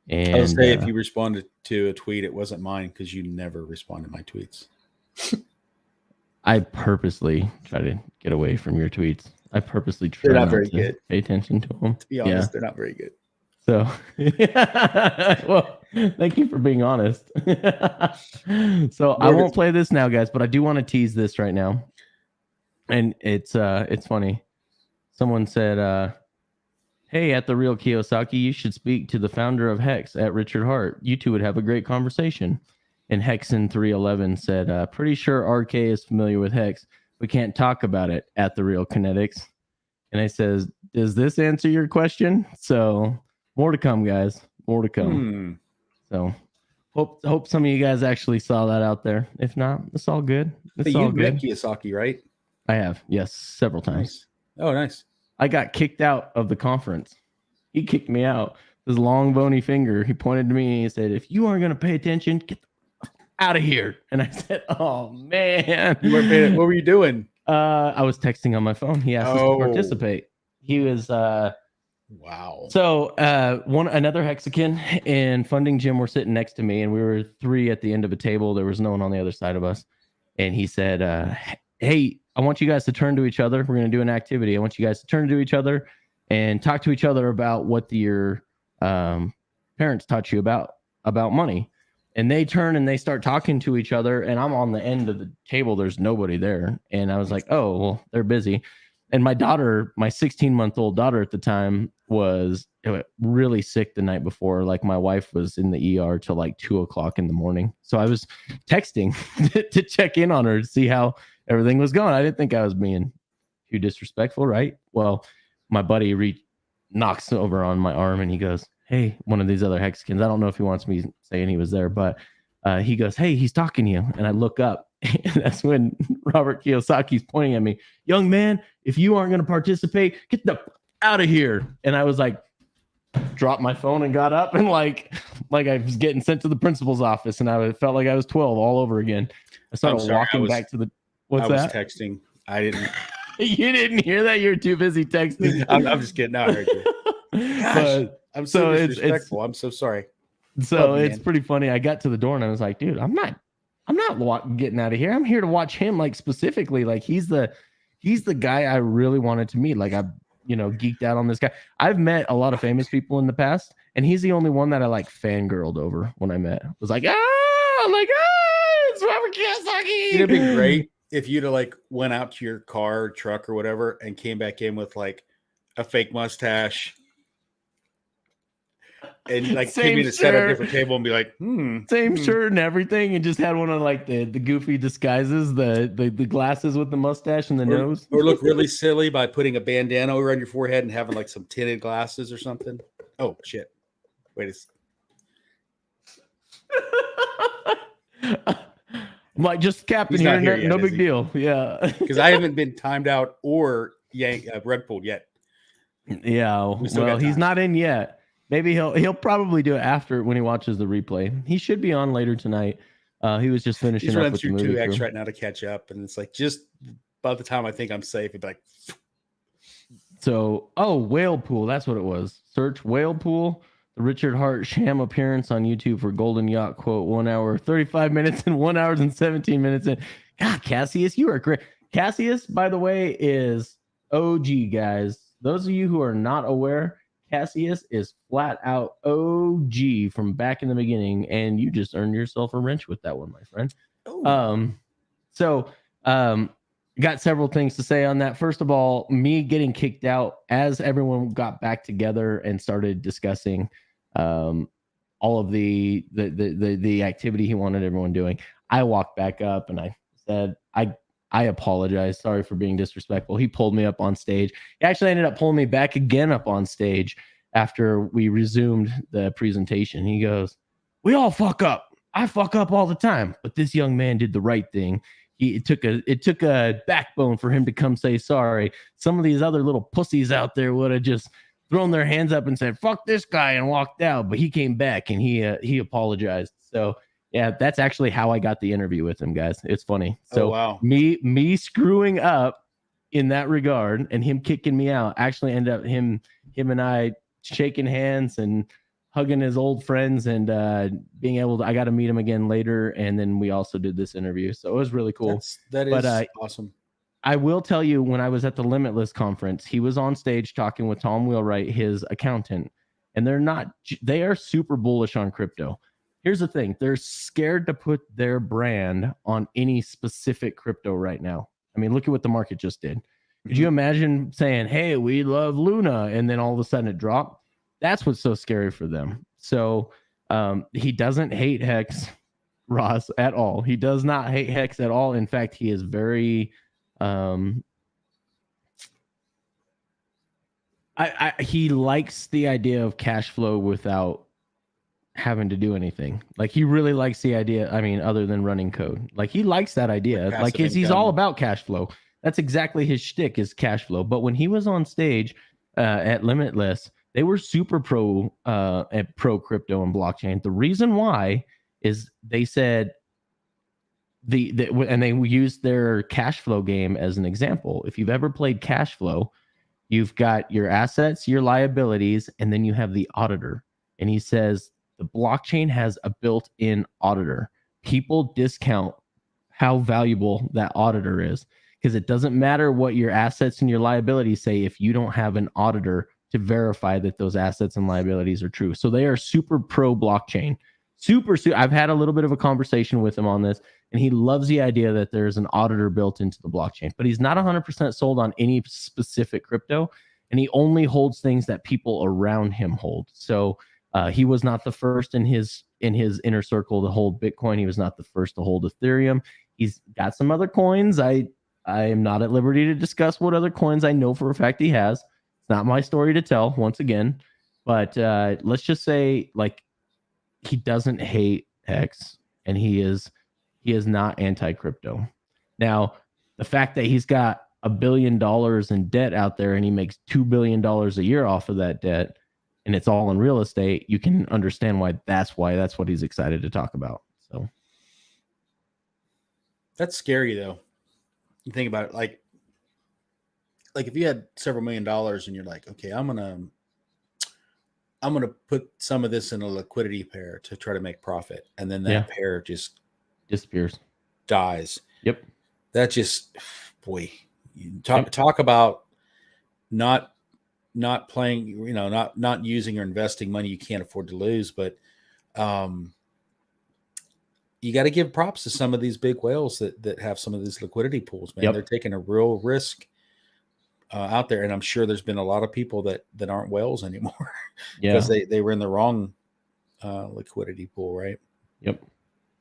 And I would say if you responded to a tweet, it wasn't mine because you never respond to my tweets. I purposely try to get away from your tweets. I purposely try not to pay attention to them. To be honest, they're not very good. So, well, thank you for being honest. So I won't play this now, guys, but I do want to tease this right now. And it's funny. Someone said, hey, at the real Kiyosaki, you should speak to the founder of Hex at Richard Hart. You two would have a great conversation. And Hexin 311 said, pretty sure RK is familiar with Hex. We can't talk about it at the real Kinetics. And I says, does this answer your question? So more to come, guys. More to come. So hope some of you guys actually saw that out there. If not, it's all good. It's all You've good. met Kiyosaki, right? I have, yes, several times. Nice. Oh, nice. I got kicked out of the conference. He kicked me out. His long bony finger. He pointed to me and he said, if you aren't going to pay attention, get the out of here. And I said, oh man, you weren't paying. What were you doing? I was texting on my phone. He asked us to participate. He was wow. So another Hexican and Funding Jim were sitting next to me, and we were 3 at the end of a table. There was no one on the other side of us. And he said, hey, I want you guys to turn to each other. We're going to do an activity. I want you guys to turn to each other and talk to each other about what your parents taught you about money. And they turn and they start talking to each other, and I'm on the end of the table. There's nobody there. And I was like, oh, well, they're busy. And my daughter, my 16-month-old daughter at the time, was really sick the night before. Like my wife was in the ER till like 2:00 in the morning. So I was texting to check in on her to see how everything was going. I didn't think I was being too disrespectful, right? Well, my buddy knocks over on my arm and he goes, "Hey," one of these other Hexicans. I don't know if he wants me saying he was there, but he goes, "Hey, he's talking to you." And I look up, and that's when Robert Kiyosaki's pointing at me. "Young man, if you aren't going to participate, get the out of here." And I was like, dropped my phone and got up and like I was getting sent to the principal's office, and I felt like I was 12 all over again. I started walking back to the. What's that? I was texting. I didn't. You didn't hear that? You're too busy texting. I'm just kidding. No, I heard you. Gosh, but, I'm so disrespectful. I'm so sorry. So it's pretty funny. I got to the door and I was like, dude, I'm not getting out of here. I'm here to watch him, like specifically. Like he's the guy I really wanted to meet. Like I, geeked out on this guy. I've met a lot of famous people in the past, and he's the only one that I like fangirled over when I met. I was like, it's Robert Kiyosaki. It'd be great if you'd have like went out to your car, truck, or whatever, and came back in with like a fake mustache. And like came in to set at a different table and be like, same shirt and everything, and just had one of like the goofy disguises, the glasses with the mustache and the nose, or look really silly by putting a bandana over on your forehead and having like some tinted glasses or something. Oh shit! Wait I'm like, just capping here, no big deal. Yeah, because I haven't been timed out or red pulled yet. Yeah, well, he's not in yet. Maybe he'll probably do it after when he watches the replay. He should be on later tonight. He was just finishing up with the movie. He's running through 2X right now to catch up, and it's like just by the time I think I'm safe, it'd be like. So, Whale Pool, that's what it was. Search Whale Pool, the Richard Hart sham appearance on YouTube for Golden Yacht quote 1 hour 35 minutes and 1 hour and 17 minutes. And God, Cassius, you are great. Cassius, by the way, is OG, guys. Those of you who are not aware, Cassius is flat out OG from back in the beginning, and you just earned yourself a wrench with that one, my friend. Got several things to say on that. First of all, me getting kicked out as everyone got back together and started discussing all of the activity he wanted everyone doing. I walked back up and I said, I apologize. Sorry for being disrespectful. He pulled me up on stage. He actually ended up pulling me back again up on stage after we resumed the presentation. He goes, "We all fuck up. I fuck up all the time, but this young man did the right thing. It took a backbone for him to come say sorry. Some of these other little pussies out there would have just thrown their hands up and said, 'Fuck this guy,' and walked out. But he came back and he apologized." So yeah, that's actually how I got the interview with him, guys. It's funny. So wow. me screwing up in that regard and him kicking me out actually ended up him and I shaking hands and hugging his old friends and being able to. I got to meet him again later, and then we also did this interview. So it was really cool. That is awesome. I will tell you, when I was at the Limitless conference, he was on stage talking with Tom Wheelwright, his accountant, and they are super bullish on crypto. Here's the thing. They're scared to put their brand on any specific crypto right now. I mean, look at what the market just did. Could you imagine saying, "Hey, we love Luna," and then all of a sudden it dropped? That's what's so scary for them. So he doesn't hate Hex, Ross, at all. He does not hate Hex at all. In fact, he is very... he likes the idea of cash flow without having to do anything. Like he really likes the idea. I mean, other than running code, like he likes that idea. Like he's all about cash flow. That's exactly his shtick, is cash flow. But when he was on stage at Limitless, they were super pro crypto and blockchain. The reason why is they said and they used their cash flow game as an example. If you've ever played cash flow, you've got your assets, your liabilities, and then you have the auditor. And he says the blockchain has a built-in auditor. People discount how valuable that auditor is because it doesn't matter what your assets and your liabilities say if you don't have an auditor to verify that those assets and liabilities are true. So they are super pro blockchain. super. I've had a little bit of a conversation with him on this, and he loves the idea that there's an auditor built into the blockchain, but he's not 100% sold on any specific crypto, and he only holds things that people around him hold. So he was not the first in his inner circle to hold Bitcoin. He was not the first to hold Ethereum. He's got some other coins. I am not at liberty to discuss what other coins I know for a fact he has. It's not my story to tell, once again. But let's just say, like, he doesn't hate Hex, and he is not anti-crypto. Now, the fact that he's got $1 billion in debt out there and he makes $2 billion a year off of that debt, and it's all in real estate, you can understand why that's what he's excited to talk about. So that's scary, though. You think about it, like if you had several $1 million and you're like, okay, I'm gonna put some of this in a liquidity pair to try to make profit, and then that pair just disappears, dies. Yep. That just, boy, talk about not playing, not using or investing money you can't afford to lose. But you got to give props to some of these big whales that have some of these liquidity pools, man. Yep. They're taking a real risk out there, and I'm sure there's been a lot of people that aren't whales anymore because they were in the wrong liquidity pool, right? Yep,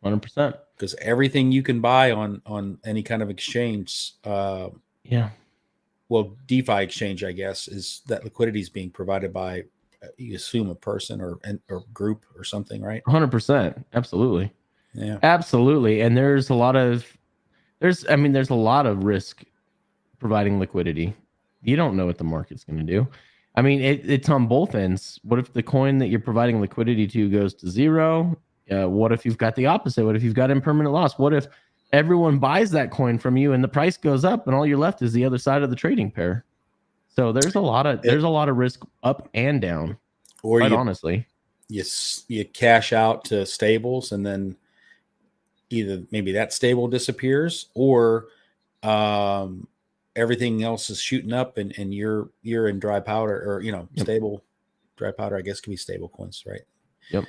100%. Because everything you can buy on any kind of exchange, well, DeFi exchange, I guess, is that liquidity is being provided by, you assume, a person or group or something, right? 100%, absolutely. Yeah, absolutely. And there's a lot of risk providing liquidity. You don't know what the market's going to do. I mean, it's on both ends. What if the coin that you're providing liquidity to goes to zero? What if you've got the opposite? What if you've got impermanent loss? What if everyone buys that coin from you and the price goes up and all you're left is the other side of the trading pair? So there's a lot of risk up and down. Or honestly, you cash out to stables, and then either maybe that stable disappears, or everything else is shooting up, and you're in dry powder, or stable dry powder. I guess can be stable coins, right? Yep.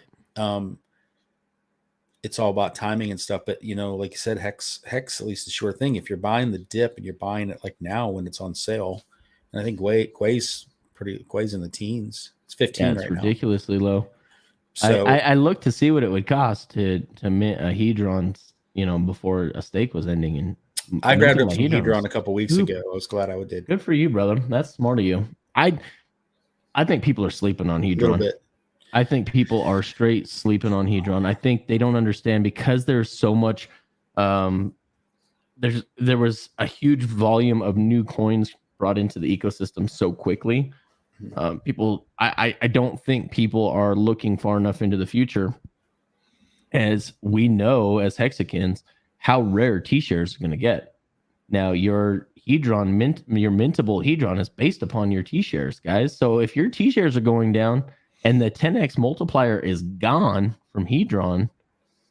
It's all about timing and stuff, but like you said, Hex at least the sure thing. If you're buying the dip and you're buying it like now when it's on sale, and I think Gwei's in the teens. It's 15 right now. It's ridiculously low. So I looked to see what it would cost to mint a Hedron, before a stake was ending, and I grabbed up some Hedron a couple weeks ago. I was glad I did. Good for you, brother. That's smart of you. I think people are sleeping on Hedron. A little bit. I think people are straight sleeping on Hedron. I think they don't understand because there's so much. There was a huge volume of new coins brought into the ecosystem so quickly. People, I don't think people are looking far enough into the future, as we know as Hexicans how rare T-shares are going to get. Now your Hedron your mintable Hedron is based upon your T-shares, guys. So if your T-shares are going down and the 10x multiplier is gone from Hedron,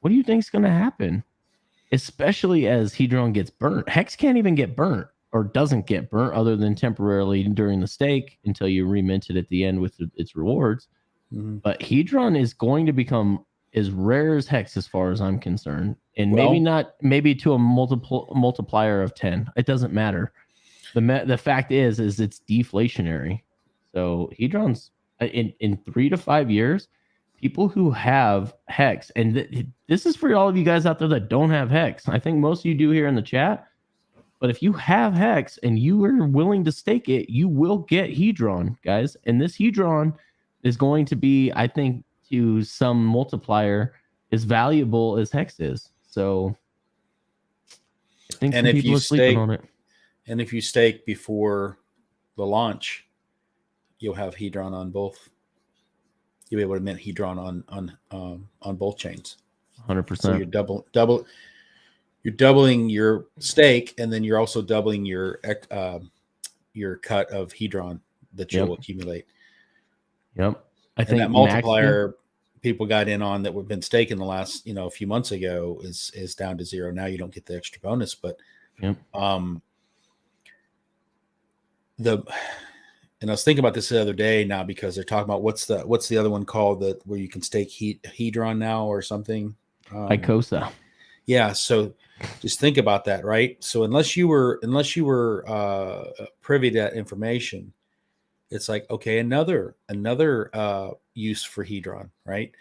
what do you think is going to happen? Especially as Hedron gets burnt. Hex can't even get burnt, or doesn't get burnt, other than temporarily during the stake until you remint it at the end with its rewards. Mm-hmm. But Hedron is going to become as rare as Hex, as far as I'm concerned, and maybe to a multiplier of 10. It doesn't matter. The fact is it's deflationary. So Hedron's in 3 to 5 years, people who have Hex, and this is for all of you guys out there that don't have Hex. I think most of you do here in the chat. But if you have Hex and you are willing to stake it, you will get Hedron, guys. And this Hedron is going to be, I think, to some multiplier as valuable as Hex is. So I think some people are sleeping on it. And if you stake before the launch, you'll have Hedron on both. You'll be able to mint Hedron on both chains. 100%. So you're doubling your stake, and then you're also doubling your cut of Hedron that you'll accumulate. Yep. I think that multiplier people got in on that we've been staking the last, a few months ago is down to 0. Now you don't get the extra bonus, but and I was thinking about this the other day now because they're talking about what's the other one called that where you can stake Hedron now or something. Icosa. Yeah. So just think about that, right? So unless you were privy to that information, it's like, okay, another use for Hedron, right?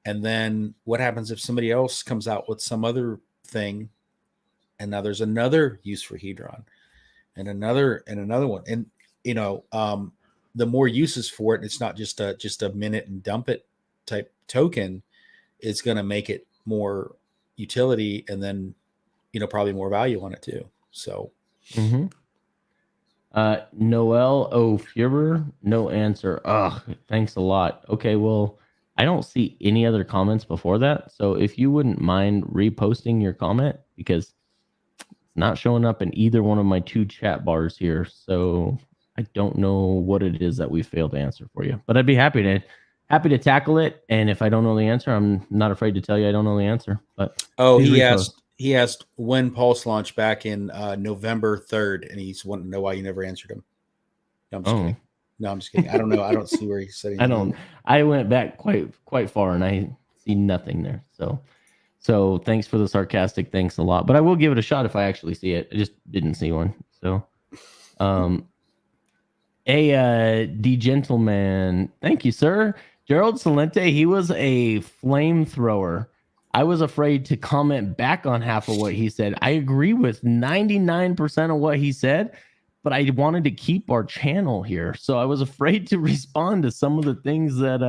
And then what happens if somebody else comes out with some other thing, and now there's another use for Hedron, and another one, and the more uses for it, it's not just a minute and dump it type token. It's going to make it more utility, and then probably more value on it too. So. Mm-hmm. Noel O'Fuhrer, no answer. Ugh, thanks a lot. Okay, well, I don't see any other comments before that. So if you wouldn't mind reposting your comment, because it's not showing up in either one of my two chat bars here. So I don't know what it is that we failed to answer for you. But I'd be happy to tackle it. And if I don't know the answer, I'm not afraid to tell you I don't know the answer. But he asked when Pulse launched back in November 3rd, and he's wanting to know why you never answered him. No, I'm just kidding. No, I'm just kidding. I don't know. I don't see where he said anything. I went back quite far, and I see nothing there. So thanks for the sarcastic. Thanks a lot. But I will give it a shot if I actually see it. I just didn't see one. So, the gentleman. Thank you, sir. Gerald Salente. He was a flamethrower. I was afraid to comment back on half of what he said. I agree with 99% of what he said, but I wanted to keep our channel here. So I was afraid to respond to some of the things that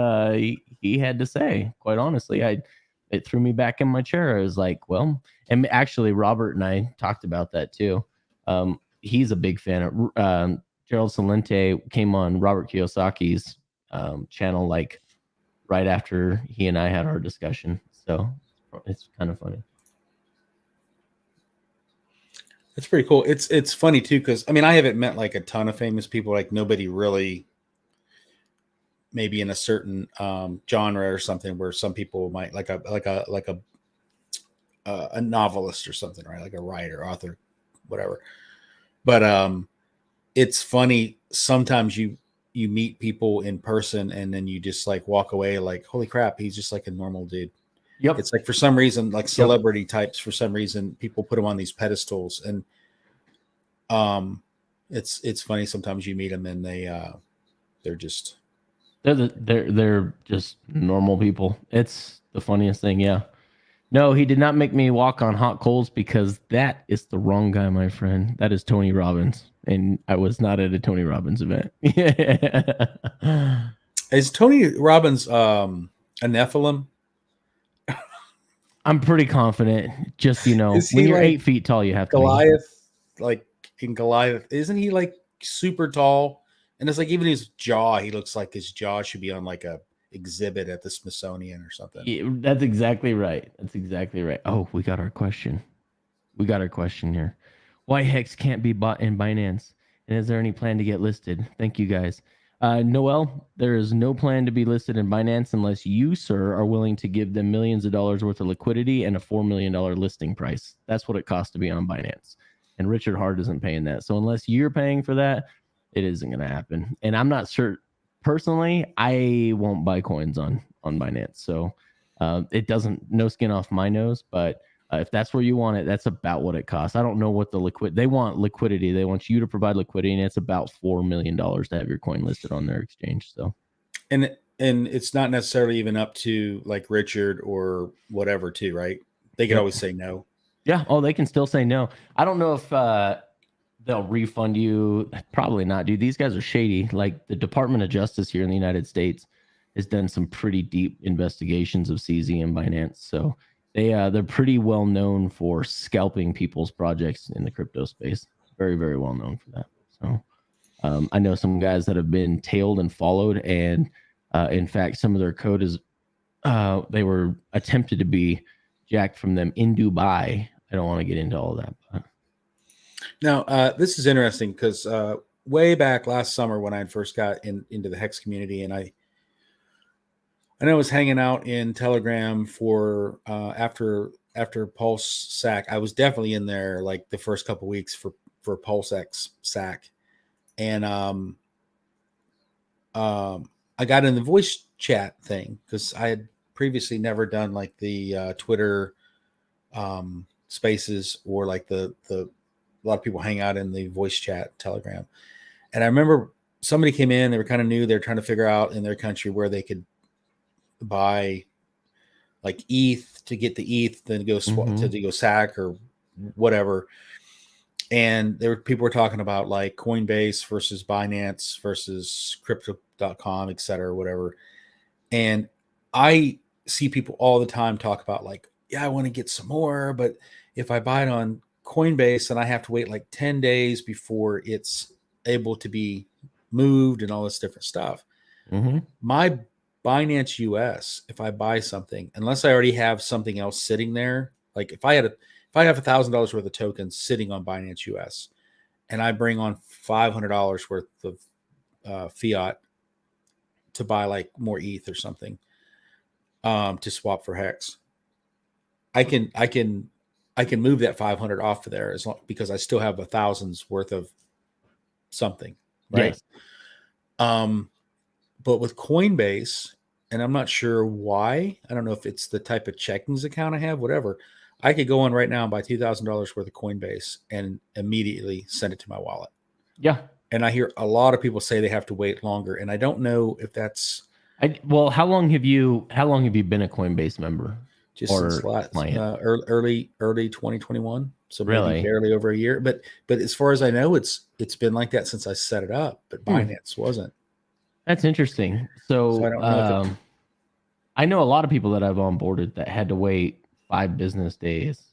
he had to say. Quite honestly, it threw me back in my chair. I was like, well, and actually Robert and I talked about that too. He's a big fan of Gerald Salente came on Robert Kiyosaki's channel like right after he and I had our discussion. So it's kind of funny. It's pretty cool. It's funny too, because I mean I haven't met like a ton of famous people, like nobody really, maybe in a certain genre or something, where some people might like a novelist or something, right? Like a writer, author, whatever. But it's funny sometimes you meet people in person and then you just like walk away like, holy crap, he's just like a normal dude. Yep. It's like for some reason, like celebrity types, for some reason, people put them on these pedestals, and it's funny sometimes you meet them and they're just normal people. It's the funniest thing. Yeah. No, he did not make me walk on hot coals, because that is the wrong guy, my friend. That is Tony Robbins, and I was not at a Tony Robbins event. Is Tony Robbins a Nephilim? I'm pretty confident. Just when you're like 8 feet tall, you have to Goliath. Like in Goliath, isn't he like super tall? And it's like even his jaw, he looks like his jaw should be on like a exhibit at the Smithsonian or something. Yeah, that's exactly right. Oh, we got our question. Here. Why Hex can't be bought in Binance? And is there any plan to get listed? Thank you, guys. Noel, there is no plan to be listed in Binance unless you, sir, are willing to give them millions of dollars worth of liquidity and a $4 million listing price. That's what it costs to be on Binance. And Richard Hart isn't paying that. So unless you're paying for that, it isn't going to happen. And I'm not sure. Personally, I won't buy coins on Binance. So it doesn't, no skin off my nose, but if that's where you want it, that's about what it costs. I don't know what they want liquidity. They want you to provide liquidity, and it's about $4 million to have your coin listed on their exchange. So, and it's not necessarily even up to like Richard or whatever too, right? They can always say no. Yeah. Oh, they can still say no. I don't know if they'll refund you. Probably not, dude. These guys are shady. Like the Department of Justice here in the United States has done some pretty deep investigations of CZ and Binance. So they're pretty well known for scalping people's projects in the crypto space. Very, very well known for that. So I know some guys that have been tailed and followed, and in fact, some of their code is they were attempted to be jacked from them in Dubai. I don't want to get into all of that. But. Now, this is interesting because way back last summer when I first got into the Hex community, and I was hanging out in Telegram for after Pulse SAC. I was definitely in there like the first couple weeks for Pulse X SAC, and I got in the voice chat thing because I had previously never done like the Twitter spaces or like the a lot of people hang out in the voice chat Telegram. And I remember somebody came in, they were kind of new, they're trying to figure out in their country where they could buy like ETH to get the ETH, then go to go SAC or whatever. And people were talking about like Coinbase versus Binance versus crypto.com, et cetera, whatever. And I see people all the time talk about like, yeah, I want to get some more, but if I buy it on Coinbase, then I have to wait like 10 days before it's able to be moved and all this different stuff. My Binance US, if I buy something, unless I already have something else sitting there, like if I have $1,000 worth of tokens sitting on Binance US, and I bring on $500 worth of fiat to buy like more ETH or something, to swap for Hex, I can move that 500 off of there as long because I still have 1,000's worth of something, right? Yes. But with Coinbase, and I'm not sure why, I don't know if it's the type of checkings account I have, whatever. I could go on right now and buy $2,000 worth of Coinbase and immediately send it to my wallet. Yeah. And I hear a lot of people say they have to wait longer, and I don't know if that's. Well, how long have you been a Coinbase member? Just since early 2021, so maybe barely over a year. But as far as I know, it's been like that since I set it up. But Binance wasn't. That's interesting. So I don't know. I know a lot of people that I've onboarded that had to wait 5 business days,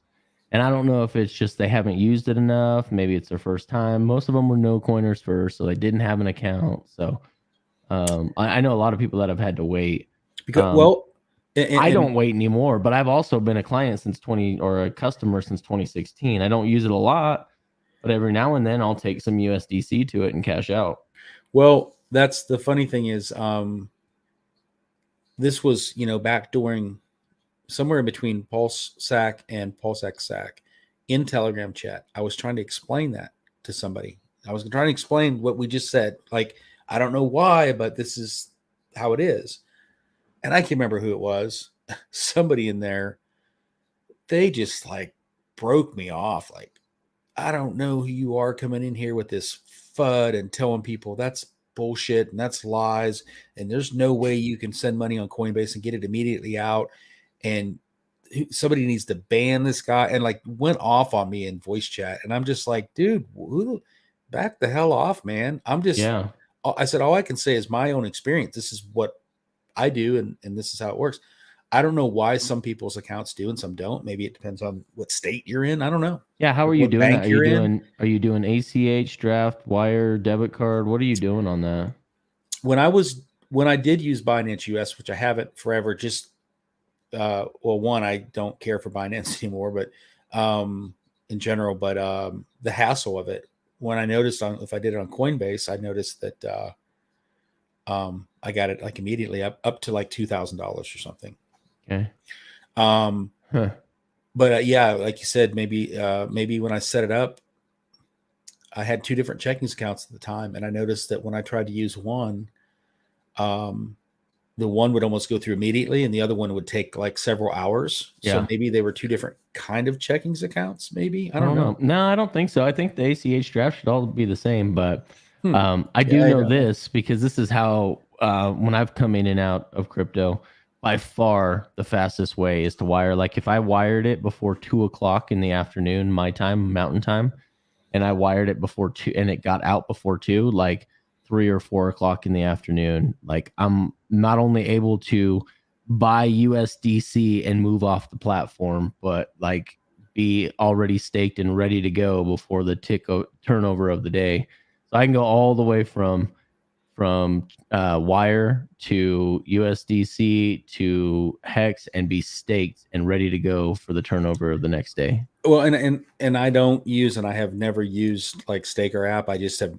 and I don't know if it's just they haven't used it enough. Maybe it's their first time. Most of them were no coiners first, so they didn't have an account. So I know a lot of people that have had to wait. Because I don't wait anymore, but I've also been a client since a customer since 2016. I don't use it a lot, but every now and then I'll take some USDC to it and cash out. Well, that's the funny thing is, this was, back during somewhere in between Pulse SAC and Pulse X SAC in Telegram chat. I was trying to explain that to somebody. I was trying to explain what we just said. Like, I don't know why, but this is how it is. And I can't remember who it was. Somebody in there, they just like broke me off. Like, I don't know who you are coming in here with this FUD and telling people that's bullshit and that's lies. And there's no way you can send money on Coinbase and get it immediately out. And somebody needs to ban this guy, and like went off on me in voice chat. And I'm just like, dude, back the hell off, man. I said, all I can say is my own experience. This is what I do, and this is how it works. I don't know why some people's accounts do and some don't. Maybe it depends on what state you're in. I don't know. Yeah, how are you doing that? Are you doing ACH, draft, wire, debit card? What are you doing on that? When I did use Binance US, which I haven't forever, just one, I don't care for Binance anymore, but in general, but the hassle of it. When I noticed if I did it on Coinbase, I noticed that I got it like immediately up to like $2,000 or something. Okay. But yeah, like you said, maybe when I set it up, I had 2 different checking accounts at the time, and I noticed that when I tried to use one, the one would almost go through immediately, and the other one would take like several hours. Yeah. So maybe they were 2 different kind of checking accounts. Maybe I don't know. No, I don't think so. I think the ACH draft should all be the same, but I do know this because this is how when I've come in and out of crypto, by far the fastest way is to wire. Like if I wired it before 2:00 in the afternoon, my time, Mountain Time, and I wired it before 2 and it got out before 2, like 3 or 4 o'clock in the afternoon, like I'm not only able to buy USDC and move off the platform, but like be already staked and ready to go before the turnover of the day. So I can go all the way from wire to USDC to Hex and be staked and ready to go for the turnover of the next day. Well, and I don't use, and I have never used like Staker app. I just have,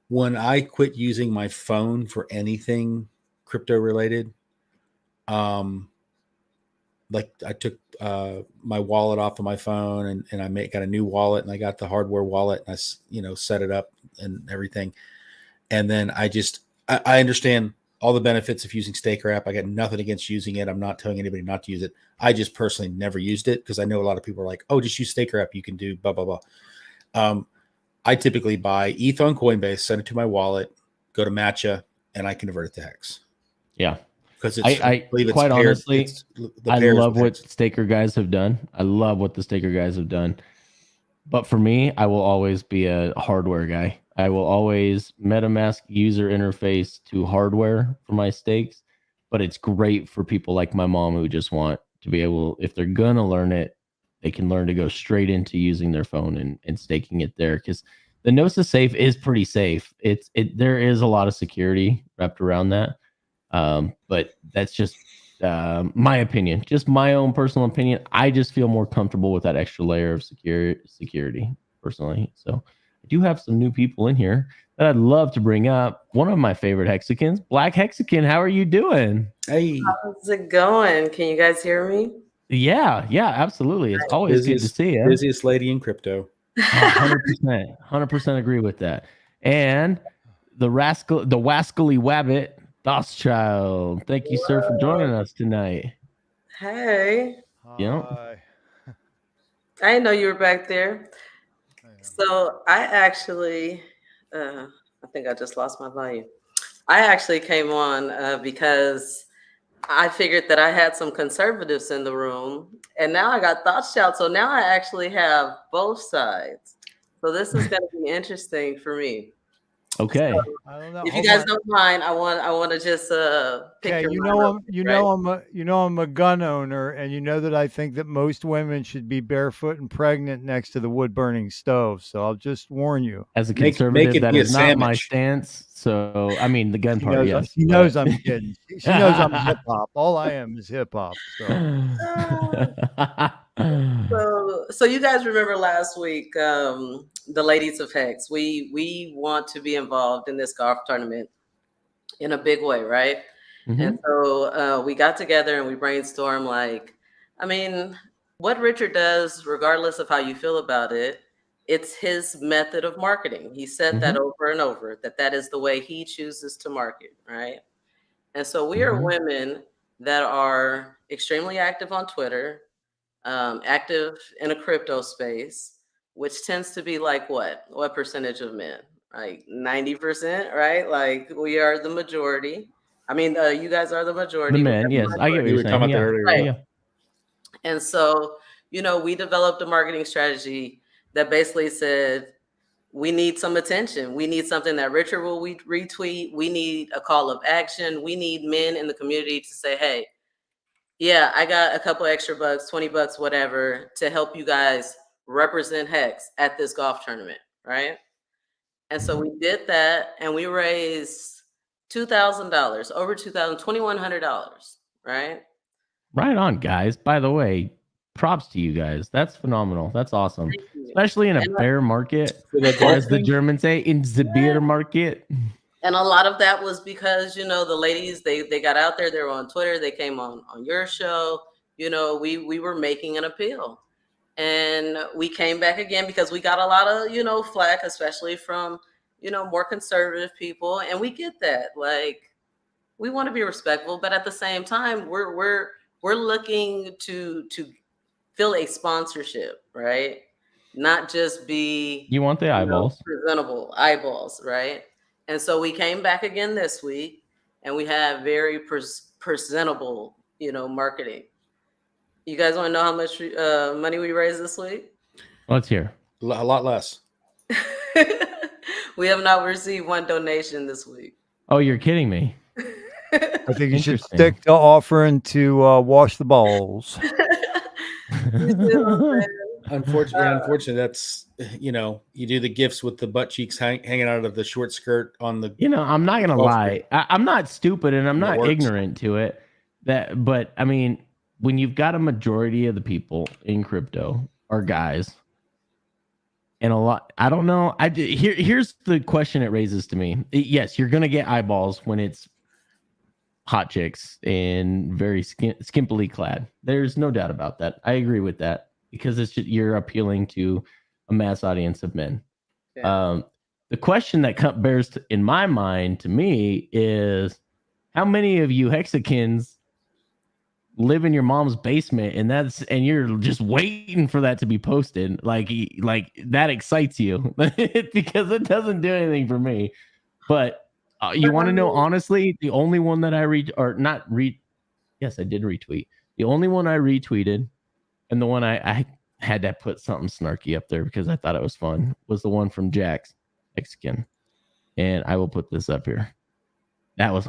when I quit using my phone for anything crypto related, like I took my wallet off of my phone and I got a new wallet, and I got the hardware wallet, and I set it up and everything. And then I understand all the benefits of using Staker app. I got nothing against using it. I'm not telling anybody not to use it. I just personally never used it because I know a lot of people are like, oh, just use Staker app. You can do blah, blah, blah. I typically buy ETH on Coinbase, send it to my wallet, go to Matcha, and I convert it to Hex. Yeah. Because I believe it's quite paired, honestly, I love what Staker guys have done. I love what the Staker guys have done. But for me, I will always be a hardware guy. I will always MetaMask user interface to hardware for my stakes. But it's great for people like my mom who just want to be able, if they're going to learn it, they can learn to go straight into using their phone and staking it there. Because the Gnosis safe is pretty safe. There is a lot of security wrapped around that. But that's just my opinion, just my own personal opinion. I just feel more comfortable with that extra layer of security personally. So I do have some new people in here that I'd love to bring up. One of my favorite Hexicans, Black Hexican. How are you doing? Hey, how's it going? Can you guys hear me? Yeah, absolutely. It's always good to see you. Busiest lady in crypto. 100% agree with that. And the wascally wabbit, Dosschild. Thank you, sir, for joining us tonight. Hey. Yeah. I didn't know you were back there. So I actually, I think I just lost my volume. I actually came on because I figured that I had some conservatives in the room, and now I got Dosschild. So now I actually have both sides. So this is going to be interesting for me. Okay. So, I don't know. If you guys don't mind, I want to just pick your I'm a gun owner, and you know that I think that most women should be barefoot and pregnant next to the wood burning stove. So I'll just warn you. As a conservative, that is not my stance. So I mean, the gun part, yes. She knows I'm kidding. She knows I'm hip hop. All I am is hip hop. So you guys remember last week, the ladies of Hex, we want to be involved in this golf tournament in a big way, right? Mm-hmm. And so we got together and we brainstormed, like, I mean, what Richard does, regardless of how you feel about it, it's his method of marketing. He said that over and over, that is the way he chooses to market, right? And so we are women that are extremely active on Twitter, active in a crypto space, which tends to be like what percentage of men? Like 90%, right? Like we are the majority. I mean, you guys are the majority. The men, yes, I get what you're saying. Yeah. Right. Yeah. And so, we developed a marketing strategy that basically said, we need some attention. We need something that Richard will retweet. We need a call of action. We need men in the community to say, hey, yeah, I got a couple extra bucks, 20 bucks, whatever, to help you guys represent Hex at this golf tournament, right? And so we did that, and we raised $2,000, over $2,000, $2,100, right? Right on, guys. By the way, props to you guys. That's phenomenal. That's awesome. Especially in a bear market, as the Germans say, in the bear market. And a lot of that was because, the ladies, they got out there, they were on Twitter, they came on your show, we were making an appeal. And we came back again because we got a lot of, flack, especially from, more conservative people. And we get that. Like, we want to be respectful, but at the same time, we're looking to fill a sponsorship, right? Not just be you want the eyeballs, presentable eyeballs, right? And so we came back again this week, and we have very presentable, marketing. You guys want to know how much money we raised this week? Let's hear. A lot less. We have not received one donation this week. Oh, you're kidding me. I think you should stick to offering to wash the balls. Unfortunately, that's, you do the gifts with the butt cheeks hanging out of the short skirt on the. I'm not going to lie. I'm not stupid and I'm not ignorant to it. But I mean, when you've got a majority of the people in crypto are guys, and a lot, I don't know. Here's the question it raises to me. Yes, you're going to get eyeballs when it's hot chicks and very skimpily clad. There's no doubt about that. I agree with that because it's just, you're appealing to a mass audience of men. Yeah. the question that bears in my mind to me is, how many of you Hexicans live in your mom's basement and you're just waiting for that to be posted? Like that excites you because it doesn't do anything for me. But you want to know, honestly, the only one that I yes, I did retweet. The only one I retweeted, and the one I had to put something snarky up there because I thought it was fun, was the one from Jack's Mexican. And I will put this up here. That was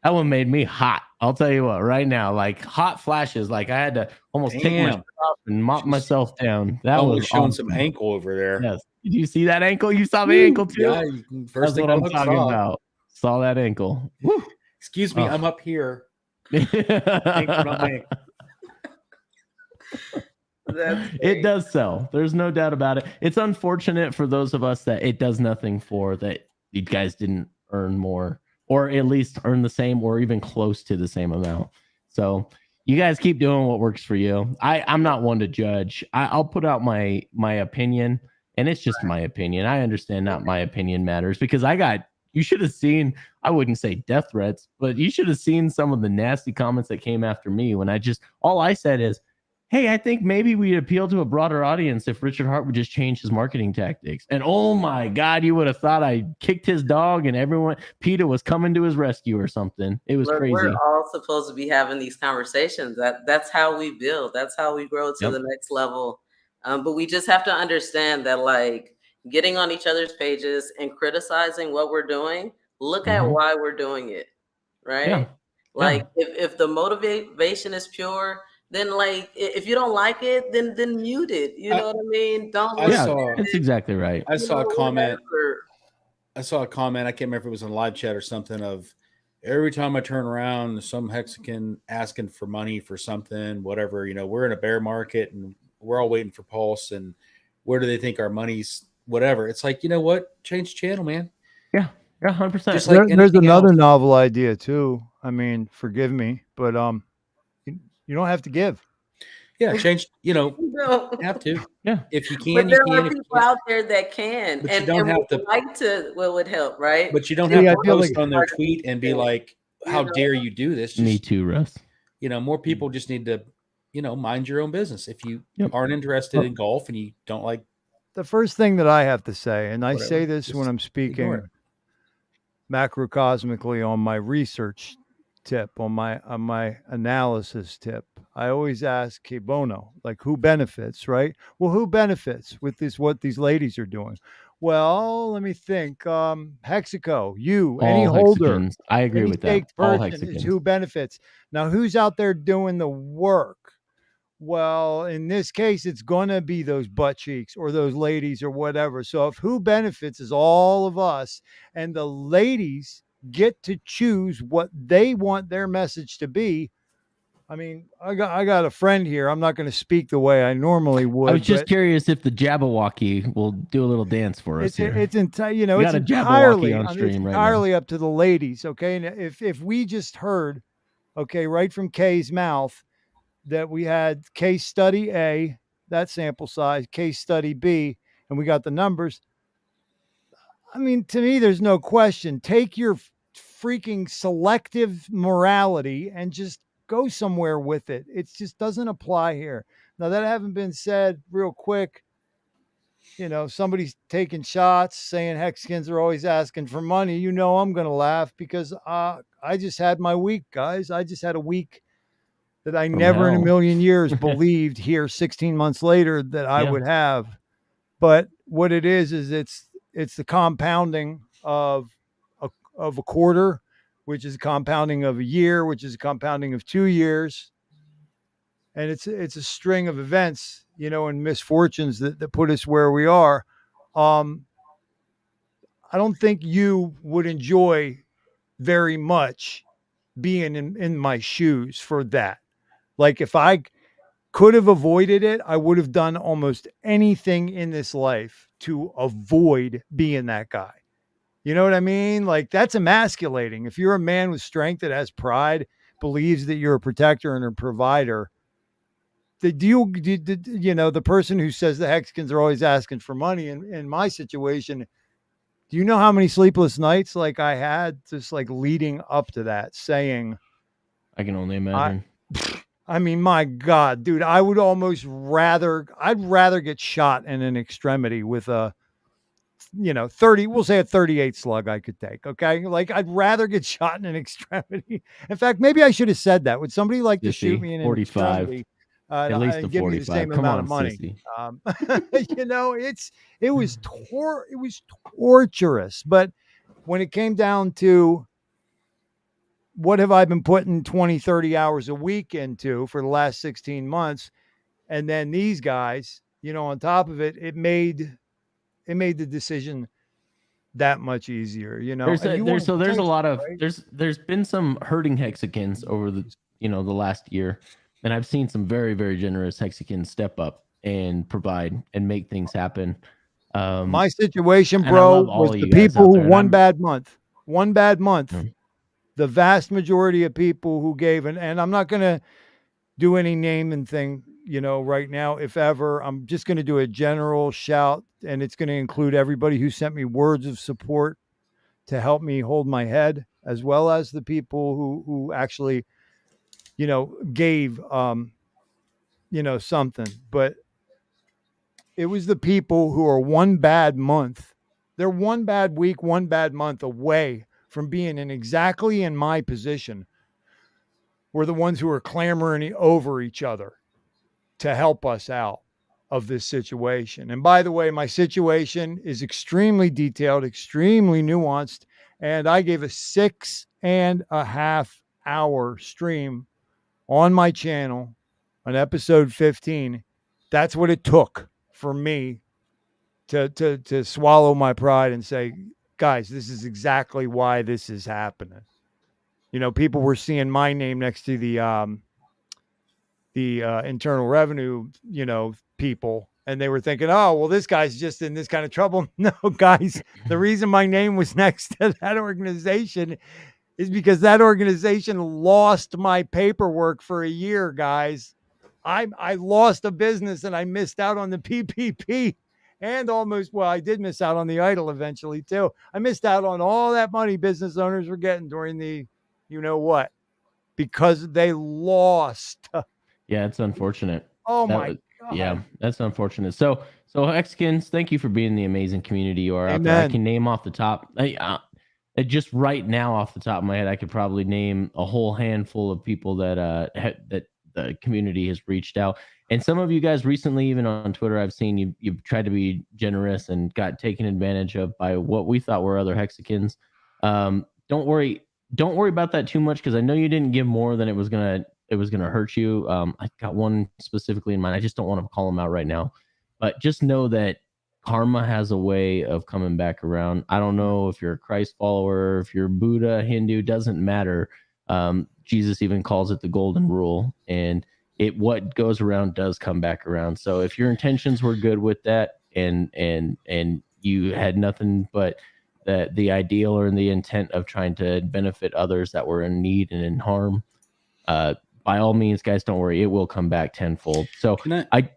that one made me hot. I'll tell you what, right now, like hot flashes. Like I had to almost take my shirt off and mop myself down. That was showing awesome. some ankle over there. Yes. Did you see that ankle? You saw the ankle too? Yeah, that's what I'm talking about. Saw that ankle. Woo. Excuse me, I'm up here. It does sell. There's no doubt about it. It's unfortunate for those of us that it does nothing for, that you guys didn't earn more, or at least earn the same or even close to the same amount. So you guys keep doing what works for you. I'm not one to judge. I'll put out my opinion, and it's just my opinion. I understand not my opinion matters, because you should have seen, I wouldn't say death threats, but you should have seen some of the nasty comments that came after me when all I said is, hey, I think maybe we'd appeal to a broader audience if Richard Hart would just change his marketing tactics. And oh my God, you would have thought I kicked his dog and PETA was coming to his rescue or something. It was crazy. We're all supposed to be having these conversations. That's how we build. That's how we grow to the next level. But we just have to understand that, like, getting on each other's pages and criticizing what we're doing, look at why we're doing it, right? Yeah. Like, if the motivation is pure, then, like, if you don't like it, then mute it. You know what I mean? Don't. That's exactly right. I saw a comment. I can't remember if it was in live chat or something, of every time I turn around, some Hexican asking for money for something, whatever. We're in a bear market and we're all waiting for Pulse, and where do they think our money's? Whatever. It's like, you know what? Change channel, man. Yeah, 100%. Just like there's another novel idea too. I mean, forgive me, but you don't have to give. Yeah, change. You have to. Yeah, if you can, but there you can. Are people out there that can, but and you don't have to. Like to, what would help, right? But you don't have to post on their tweet and be like, "How dare you do this?" Just, me too, Russ. More people just need to, mind your own business. If you aren't interested in golf and you don't like. The first thing that I have to say, and I say this when I'm speaking macrocosmically on my research tip, on my analysis tip, I always ask, "Que bono?" Like, who benefits, right? Well, who benefits with what these ladies are doing? Well, let me think. Hexico, any holder. Hexicans. I agree with that. All Hexicans. Is who benefits. Now, who's out there doing the work? Well, in this case, it's going to be those butt cheeks or those ladies or whatever. So if who benefits is all of us, and the ladies get to choose what they want their message to be. I mean, I got a friend here. I'm not going to speak the way I normally would. I was just curious if the Jabberwocky will do a little dance for us here. It's entirely on stream right entirely now. Up to the ladies. Okay. And if we just heard, right from Kay's mouth, that we had case study A, that sample size, case study B, and we got the numbers. I mean, to me, there's no question. Take your freaking selective morality and just go somewhere with it. It just doesn't apply here. Now, that having been said, real quick, somebody's taking shots saying Hexicans are always asking for money. I'm going to laugh because I just had my week, guys. I just had a week that I never in a million years believed here 16 months later that I would have. But what it is it's the compounding of a quarter, which is a compounding of a year, which is a compounding of 2 years. And it's a string of events, and misfortunes that put us where we are. I don't think you would enjoy very much being in my shoes for that. Like, if I could have avoided it, I would have done almost anything in this life to avoid being that guy. You know what I mean? Like, that's emasculating. If you're a man with strength that has pride, believes that you're a protector and a provider, the person who says the Hexicans are always asking for money in my situation, do you know how many sleepless nights like I had just like leading up to that, saying, I can only imagine. I mean, my God, dude, I'd rather get shot in an extremity with a, 30, we'll say a 38 slug I could take. Okay. Like I'd rather get shot in an extremity. In fact, maybe I should have said that. Would somebody like to shoot me in an 45. extremity At least a and give me the 45. same Come amount on, of money? sissy. It was torturous. But when it came down to what have I been putting 20, 30 hours a week into for the last 16 months? And then these guys, on top of it, it made the decision that much easier, There's a lot of right? there's been some hurting Hexicans over the the last year, and I've seen some very, very generous Hexicans step up and provide and make things happen. My situation, and I bro, love all was of the you guys people out who there, and one bad month. Mm. The vast majority of people who gave, and I'm not going to do any name and thing, right now. If ever, I'm just going to do a general shout, and it's going to include everybody who sent me words of support to help me hold my head, as well as the people who actually, gave, something. But it was the people who are one bad month. They're one bad week, one bad month away from being exactly in my position. Were the ones who are clamoring over each other to help us out of this situation. And by the way, my situation is extremely detailed, extremely nuanced. And I gave a 6.5 hour stream on my channel on episode 15. That's what it took for me to swallow my pride and say, guys, this is exactly why this is happening. People were seeing my name next to the Internal Revenue, people, and they were thinking, oh, well, this guy's just in this kind of trouble. No, guys, the reason my name was next to that organization is because that organization lost my paperwork for a year, guys. I lost a business and I missed out on the PPP and I did miss out on the idle eventually too. I missed out on all that money business owners were getting during the, what, because they lost. Yeah, it's unfortunate. Oh my God. Yeah, that's unfortunate. So Hexicans, thank you for being the amazing community you are out there. I Amen. can name off the top. Just right now off the top of my head, I could probably name a whole handful of people that that the community has reached out. And some of you guys recently, even on Twitter, I've seen you've tried to be generous and got taken advantage of by what we thought were other Hexicans. Don't worry about that too much, because I know you didn't give more than it was gonna hurt you. I got one specifically in mind. I just don't want to call him out right now, but just know that karma has a way of coming back around. I don't know if you're a Christ follower, if you're Buddha, Hindu, doesn't matter. Jesus even calls it the golden rule, and what goes around does come back around. So if your intentions were good with that, and you had nothing but the ideal or the intent of trying to benefit others that were in need and in harm, by all means, guys, don't worry, it will come back tenfold. So I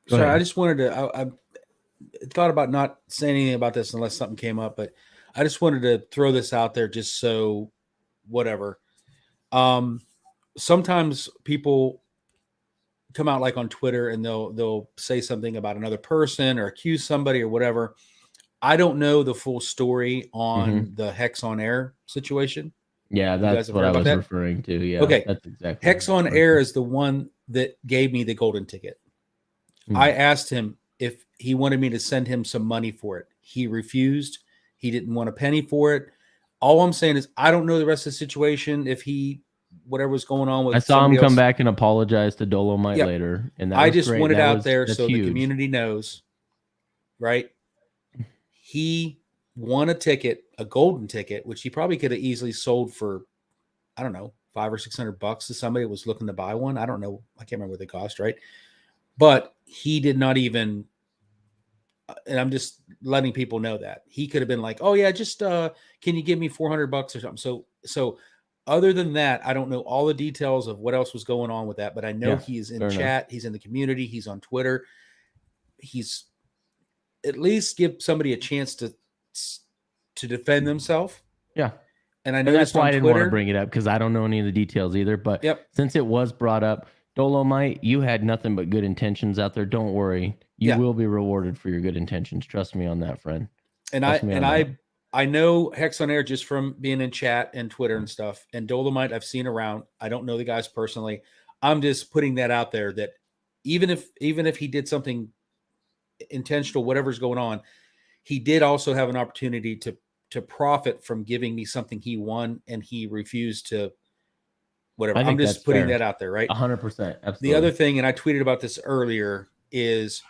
just wanted to, I thought about not saying anything about this unless something came up, but I just wanted to throw this out there just so whatever. Sometimes people come out like on Twitter and they'll say something about another person or accuse somebody or whatever. I don't know the full story on the Hex on Air situation. Yeah, that's what I was referring to. Yeah. Okay. That's exactly. Hex on Air is the one that gave me the golden ticket. I asked him if he wanted me to send him some money for it. He refused. He didn't want a penny for it. All I'm saying is I don't know the rest of the situation. If whatever was going on with, I saw him come back and apologize to Dolomite later, and that I was just great. wanted out there so huge. The community knows, right? He won a ticket, a golden ticket, which he probably could have easily sold for, I don't know, $500 or $600 to somebody who was looking to buy one. I don't know. I can't remember what they cost, right? But he did not even, and I'm just letting people know that he could have been like, oh yeah, just, can you give me $400 or something? So other than that, I don't know all the details of what else was going on with that, but I know he's in chat, he's in the community, he's on Twitter. He's at least give somebody a chance to defend themselves. Yeah. And I know that's why I didn't want to bring it up, because I don't know any of the details either. But since it was brought up, Dolomite, you had nothing but good intentions out there. Don't worry. You will be rewarded for your good intentions. Trust me on that, friend. And I know Hex on Air just from being in chat and Twitter and stuff. And Dolomite I've seen around. I don't know the guys personally. I'm just putting that out there that even if he did something intentional, whatever's going on, he did also have an opportunity to profit from giving me something he won, and he refused to whatever. I'm just putting that out there, right? 100%. Absolutely. The other thing, and I tweeted about this earlier, is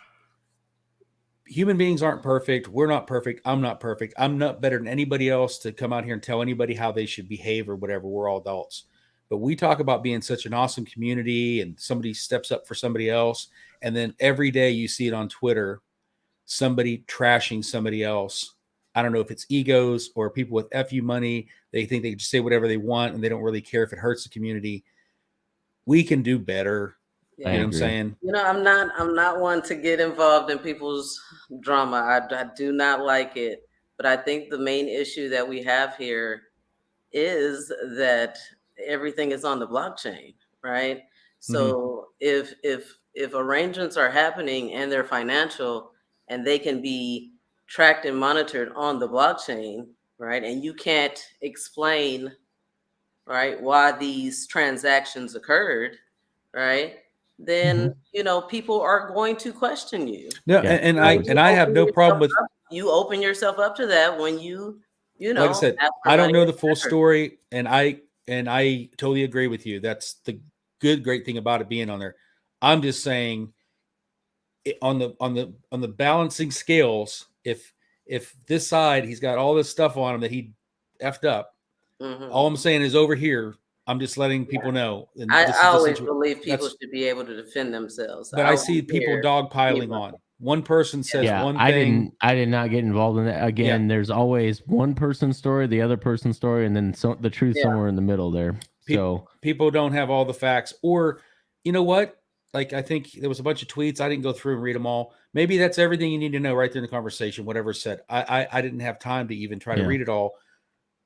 human beings aren't perfect. We're not perfect. I'm not perfect. I'm not better than anybody else to come out here and tell anybody how they should behave or whatever. We're all adults. But we talk about being such an awesome community, and somebody steps up for somebody else. And then every day you see it on Twitter, somebody trashing somebody else. I don't know if it's egos or people with FU money. They think they can just say whatever they want, and they don't really care if it hurts the community. We can do better. Yeah. You know what I'm saying? You know, I'm not one to get involved in people's drama. I do not like it. But I think the main issue that we have here is that everything is on the blockchain, right? So if arrangements are happening and they're financial and they can be tracked and monitored on the blockchain, right? And you can't explain, right, why these transactions occurred, right? Then you know people are going to question you. No, and I have no problem with you open yourself up to that when you know. Like I said, I don't know the full story, and I totally agree with you. That's the great thing about it being on there. I'm just saying, on the balancing scales, if this side he's got all this stuff on him that he effed up, all I'm saying is over here, I'm just letting people know. And I always believe people should be able to defend themselves. But I see people dogpiling on. One person says one thing. I did not get involved in that. Again, there's always one person's story, the other person's story, and then the truth somewhere in the middle there. So people don't have all the facts. Or, you know what? Like, I think there was a bunch of tweets. I didn't go through and read them all. Maybe that's everything you need to know right there in the conversation, whatever's said. I didn't have time to even try to read it all.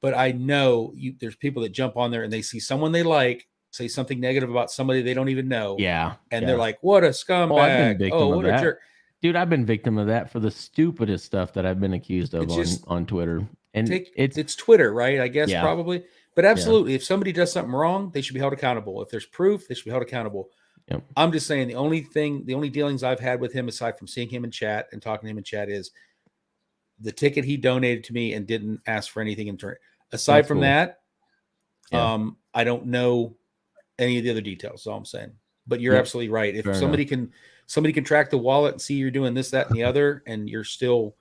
But I know there's people that jump on there and they see someone they like say something negative about somebody they don't even know. Yeah. And they're like, what a scumbag. What a jerk. Dude, I've been victim of that for the stupidest stuff that I've been accused of on Twitter. And it's Twitter, right? I guess probably. But absolutely, if somebody does something wrong, they should be held accountable. If there's proof, they should be held accountable. Yep. I'm just saying the only dealings I've had with him, aside from seeing him in chat and talking to him in chat, is the ticket he donated to me and didn't ask for anything in return. Aside from that, I don't know any of the other details. That's all I'm saying. But you're absolutely right. If somebody can track the wallet and see you're doing this, that, and the other, and you're still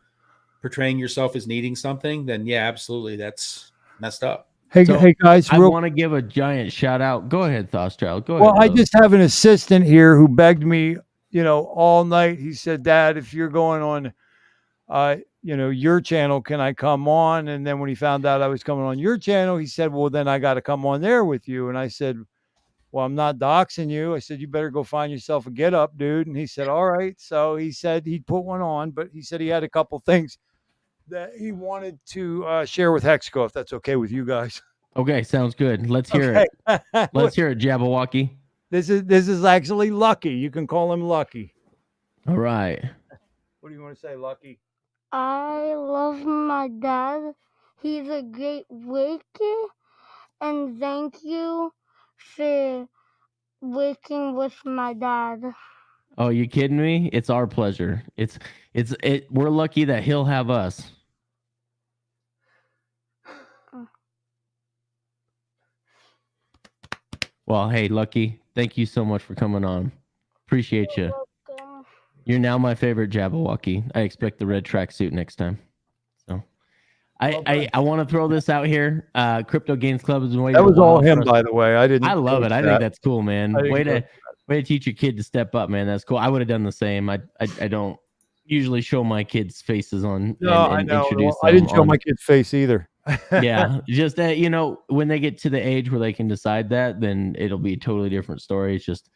portraying yourself as needing something, then yeah, absolutely, that's messed up. Hey guys, I want to give a giant shout out. Go ahead, Thoschild. Go ahead. Well, I just have an assistant here who begged me, all night. He said, Dad, if you're going on, your channel, can I come on? And then when he found out I was coming on your channel, he said, well, then I got to come on there with you. And I said, well, I'm not doxing you. I said, you better go find yourself a get up, dude. And he said, all right. So he said he'd put one on, but he said he had a couple things that he wanted to share with Hexco, if that's okay with you guys. Okay, sounds good. Let's hear it. Let's hear it, Jabberwocky. This is actually Lucky. You can call him Lucky. All right. What do you want to say, Lucky? I love my dad. He's a great waker. And thank you for working with my dad. Oh, you kidding me? It's our pleasure. We're lucky that he'll have us. Well, hey, Lucky, thank you so much for coming on. Appreciate you. Welcome. You're now my favorite Jabberwocky. I expect the red tracksuit next time. So I want to throw this out here. Crypto Gains Club has been waiting. That was all him, by the way. I love it. I think that's cool, man. Way to teach your kid to step up, man. That's cool. I would have done the same. I don't usually show my kids' faces on. No, I know. Well, I didn't show my kid's face either. Yeah, just that, you know, when they get to the age where they can decide that, then it'll be a totally different story. It's just,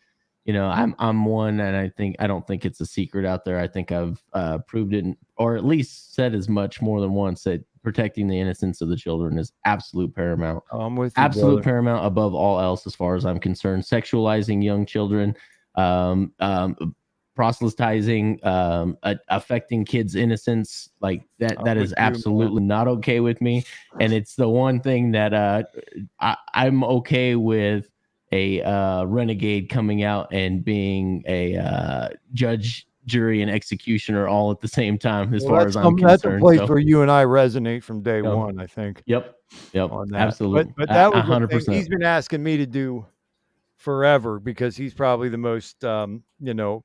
you know, I'm one, and I don't think it's a secret out there. I think I've proved it, or at least said as much more than once, that protecting the innocence of the children is absolute paramount. I'm with you, Absolute brother. paramount above all else, as far as I'm concerned. Sexualizing young children, proselytizing, affecting kids' innocence, like that. I'm That with is you, absolutely not okay with me. And it's the one thing that I'm okay with a renegade coming out and being a judge, jury, and executioner all at the same time, as far as I'm That's a concerned. place So, where you and I resonate from day you know, one, I think, yep, on that. absolutely, But that was the thing 100%. he's been asking me to do forever, because he's probably the most, you know,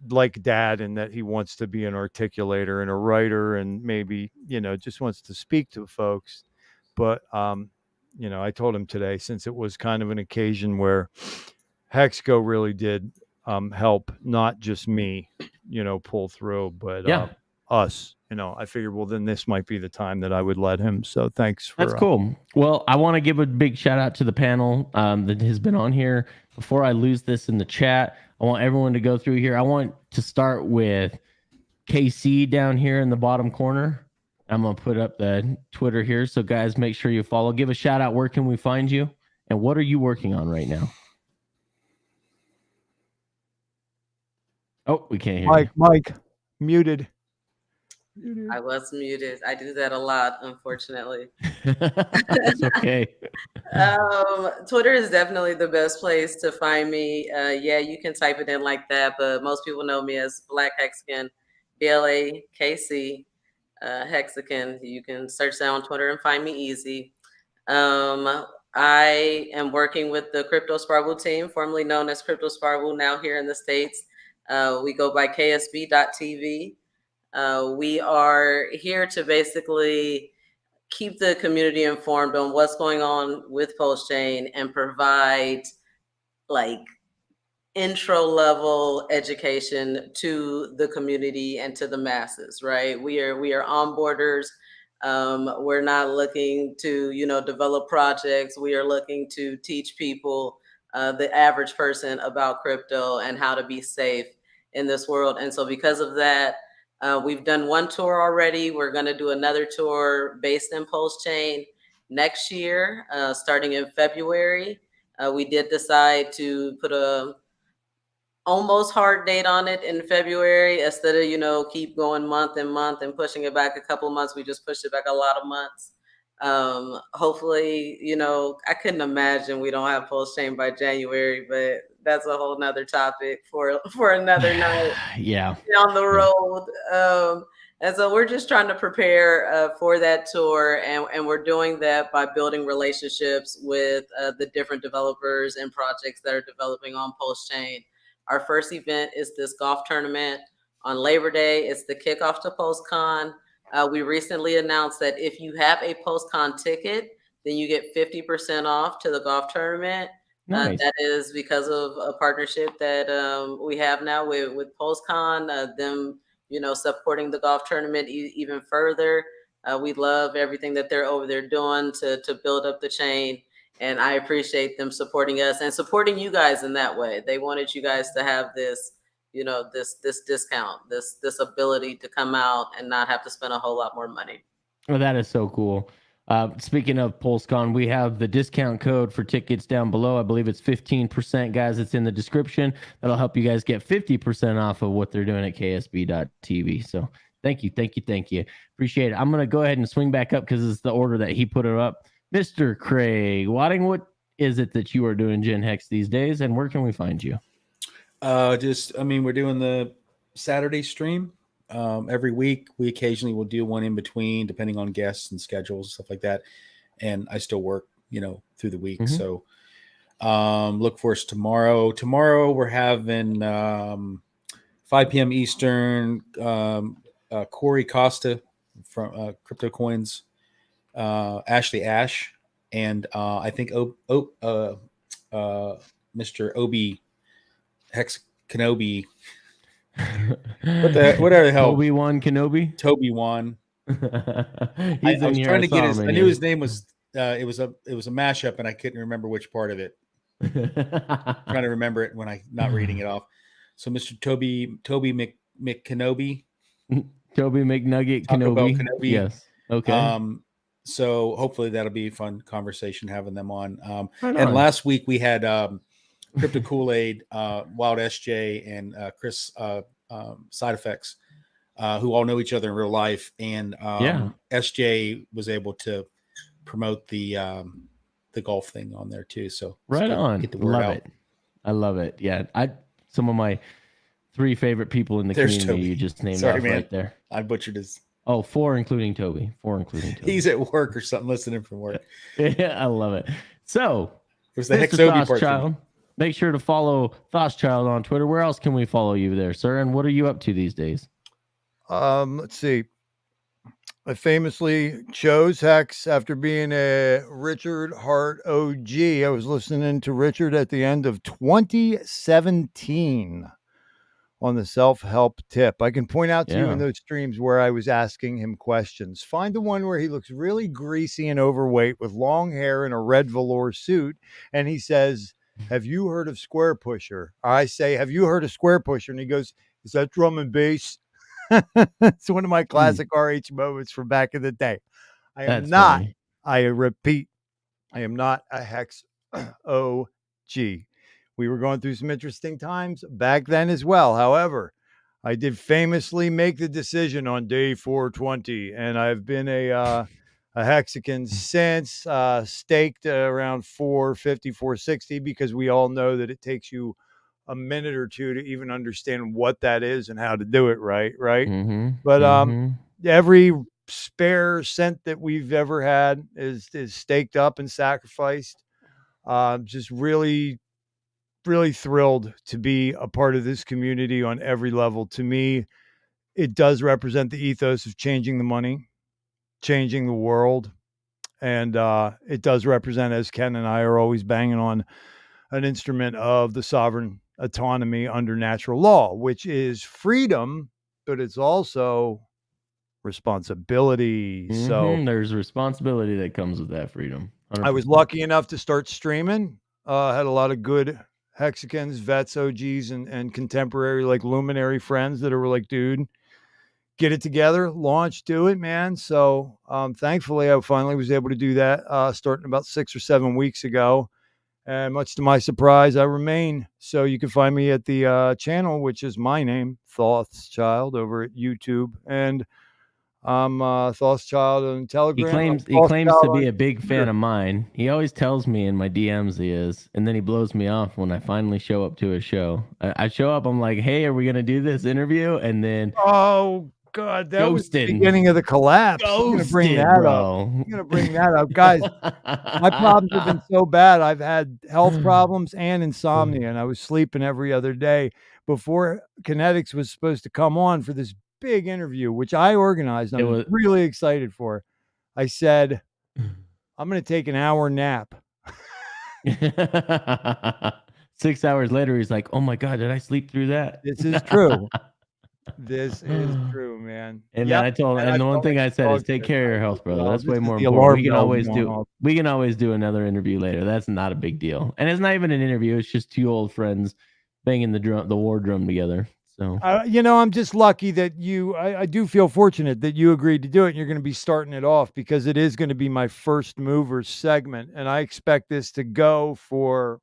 like dad, in that he wants to be an articulator and a writer, and maybe, you know, just wants to speak to folks. But, you know, I told him today, since it was kind of an occasion where Hexco really did help, not just me, you know, pull through, but Yeah, us, you know, I figured, well, then this might be the time that I would let him. So thanks that's for, cool. Well, I want to give a big shout out to the panel that has been on here. Before I lose this in the chat, I want everyone to go through here. I want to start with KC down here in the bottom corner. I'm going to put up the Twitter here. So, guys, make sure you follow. Give a shout out. Where can we find you? And what are you working on right now? Oh, we can't hear you. Mike, muted. I was muted. I do that a lot, unfortunately. It's okay. Twitter is definitely the best place to find me. Yeah, you can type it in like that, but most people know me as Black Hexagon, BLAKC, Hexagon. You can search that on Twitter and find me easy. I am working with the Crypto Sparble team, formerly known as Crypto Sparble, now here in the States. We go by KSB.TV. We are here to basically keep the community informed on what's going on with Postchain and provide like intro level education to the community and to the masses, right? We are onboarders. We're not looking to, you know, develop projects. We are looking to teach people, the average person, about crypto and how to be safe in this world. And so because of that, we've done one tour already. We're going to do another tour based in Postchain next year, starting in February. We did decide to put a almost hard date on it in February, instead of, you know, keep going month and month and pushing it back a couple months. We just pushed it back a lot of months. Hopefully, you know, I couldn't imagine we don't have Postchain by January, but that's a whole nother topic for another night. Yeah. Down the road. And so we're just trying to prepare for that tour, and we're doing that by building relationships with the different developers and projects that are developing on Postchain. Our first event is this golf tournament on Labor Day. It's the kickoff to PostCon. We recently announced that if you have a PostCon ticket, then you get 50% off to the golf tournament. Nice. That is because of a partnership that we have now with PostCon, them, you know, supporting the golf tournament even further. We love everything that they're over there doing to build up the chain. And I appreciate them supporting us and supporting you guys in that way. They wanted you guys to have this, you know, this discount, this ability to come out and not have to spend a whole lot more money. Well, that is so cool. Speaking of PulseCon, we have the discount code for tickets down below. I believe it's 15%, guys. It's in the description. That'll help you guys get 50% off of what they're doing at ksb.tv. So thank you. Appreciate it. I'm going to go ahead and swing back up because it's the order that he put it up. Mr. Craig Wadding, what is it that you are doing Gen Hex these days, and where can we find you? We're doing the Saturday stream every week. We occasionally will do one in between, depending on guests and schedules, stuff like that. And I still work, you know, through the week. Mm-hmm. So look for us tomorrow. Tomorrow we're having 5 p.m. Eastern. Corey Costa from Crypto Coins. Ashley Ash, and I think Mr. Obi Hex Kenobi. What the hell? Obi-Wan Kenobi? Toby Wan. I was trying to get his. I knew his name was. It was a mashup, and I couldn't remember which part of it. Trying to remember it when I not reading it off. So, Mr. Toby McKenobi, Toby McNugget Kenobi. Yes. Okay. So hopefully that'll be a fun conversation having them on. Right and on. last week we had Crypto Kool-Aid, Wild SJ, and Chris Side Effects, who all know each other in real life. And SJ was able to promote the golf thing on there too. So right on. Get the word out. It. I love it. Yeah. Some of my 3 favorite people in the community Toby. You just named Sorry, off man. right there. I butchered his. Oh, 4 including Toby. 4 including Toby. He's at work or something, listening from work. Yeah, I love it. So, it was the Hexobi part. Child, make sure to follow Child on Twitter. Where else can we follow you there, sir? And what are you up to these days? Let's see. I famously chose Hex after being a Richard Hart OG. I was listening to Richard at the end of 2017 on the self-help tip. I can point out to you in those streams where I was asking him questions. Find the one where he looks really greasy and overweight with long hair and a red velour suit. And he says, have you heard of Square Pusher? I say, have you heard of Square Pusher? And he goes, is that drum and bass? It's one of my classic RH moments from back in the day. I repeat, I am not a Hex OG. We were going through some interesting times back then as well. However, I did famously make the decision on day 420, and I've been a Hexican since, staked around 450, 460, because we all know that it takes you a minute or two to even understand what that is and how to do it right. Mm-hmm. But every spare cent that we've ever had is staked up and sacrificed. Just really thrilled to be a part of this community on every level. To me, it does represent the ethos of changing the money, changing the world. And it does represent, as Ken and I are always banging on, an instrument of the sovereign autonomy under natural law, which is freedom, but it's also responsibility. Mm-hmm. So there's responsibility that comes with that freedom. 100%. I was lucky enough to start streaming. Had a lot of good Hexicans, vets, OGs, and contemporary, like luminary friends that are like, dude, get it together, launch, do it, man. So thankfully, I finally was able to do that starting about 6 or 7 weeks ago. And much to my surprise, I remain. So you can find me at the channel, which is my name, Thoth's Child, over at YouTube. And I'm Thoth's Child on Telegram. He claims to be a big fan of mine. He always tells me in my DMs he is, and then he blows me off when I finally show up to his show. I show up, I'm like, hey, are we gonna do this interview? And then God, that was the beginning of the collapse. I'm gonna bring that up, guys. My problems have been so bad. I've had health problems and insomnia, and I was sleeping every other day before Kinetics was supposed to come on for this big interview, which I organized. I was really excited for. I said, I'm going to take an hour nap. 6 hours later, he's like, oh my God, did I sleep through that? This is true. This is true, man. And then I told him, and the one thing I said is take care of your health, brother. That's way more important. We can always do another interview later. That's not a big deal. And it's not even an interview. It's just 2 old friends banging the war drum together. So, I'm just lucky that I do feel fortunate that you agreed to do it. And you're going to be starting it off because it is going to be my first mover segment. And I expect this to go for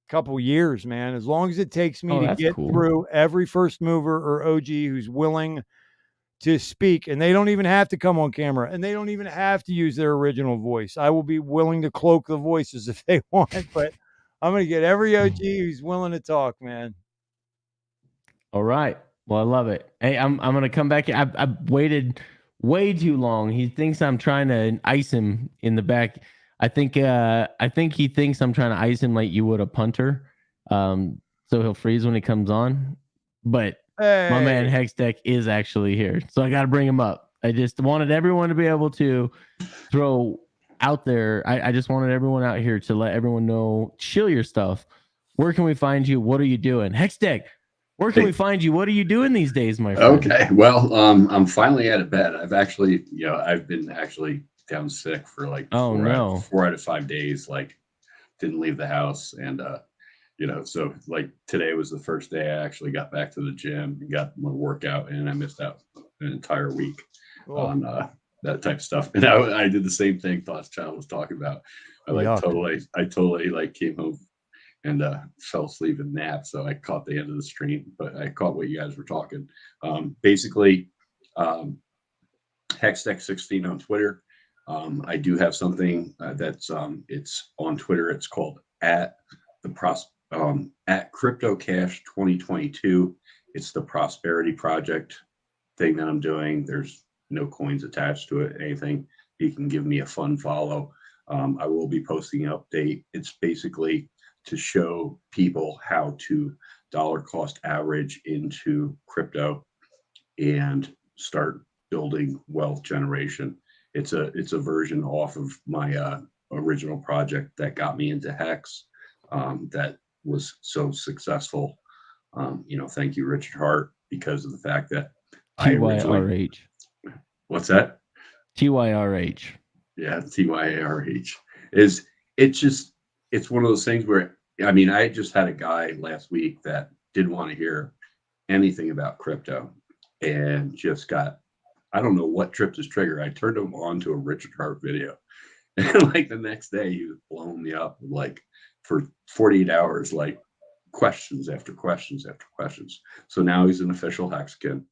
a couple years, man. As long as it takes me to get through every first mover or OG who's willing to speak. And they don't even have to come on camera. And they don't even have to use their original voice. I will be willing to cloak the voices if they want. But I'm going to get every OG who's willing to talk, man. All right. Well, I love it. Hey, I'm gonna come back. I've waited way too long. He thinks I'm trying to ice him in the back. I think he thinks I'm trying to ice him like you would a punter. So he'll freeze when he comes on. But my man Hextech is actually here, so I got to bring him up. I just wanted everyone to be able to throw out there. I just wanted everyone out here to let everyone know. Chill your stuff. Where can we find you? What are you doing, Hextech? Where can Hey. we find you? What are you doing these days, my friend? Okay. Well, I'm finally out of bed. I've actually, I've been actually down sick for like Oh, no. 4 out of 5 days. Like, didn't leave the house, and so like today was the first day I actually got back to the gym and got my workout, and I missed out an entire week on that type of stuff. And I did the same thing Thoughts Child was talking about. I totally like came home and fell asleep and napped. So I caught the end of the stream, but I caught what you guys were talking. Basically, Hextech16 on Twitter. I do have something that's it's on Twitter. It's called at Crypto Cash 2022. It's the Prosperity Project thing that I'm doing. There's no coins attached to it, anything. You can give me a fun follow. I will be posting an update. It's basically to show people how to dollar cost average into crypto and start building wealth generation. It's a version off of my original project that got me into Hex, that was so successful. Thank you, Richard Hart, because of the fact that TYRH. What's that? TYRH. Yeah, TYRH. It's one of those things where, I just had a guy last week that didn't want to hear anything about crypto and just got, I don't know what tripped his trigger. I turned him on to a Richard Hart video. And like the next day he was blowing me up like for 48 hours, like questions after questions after questions. So now he's an official Hexican,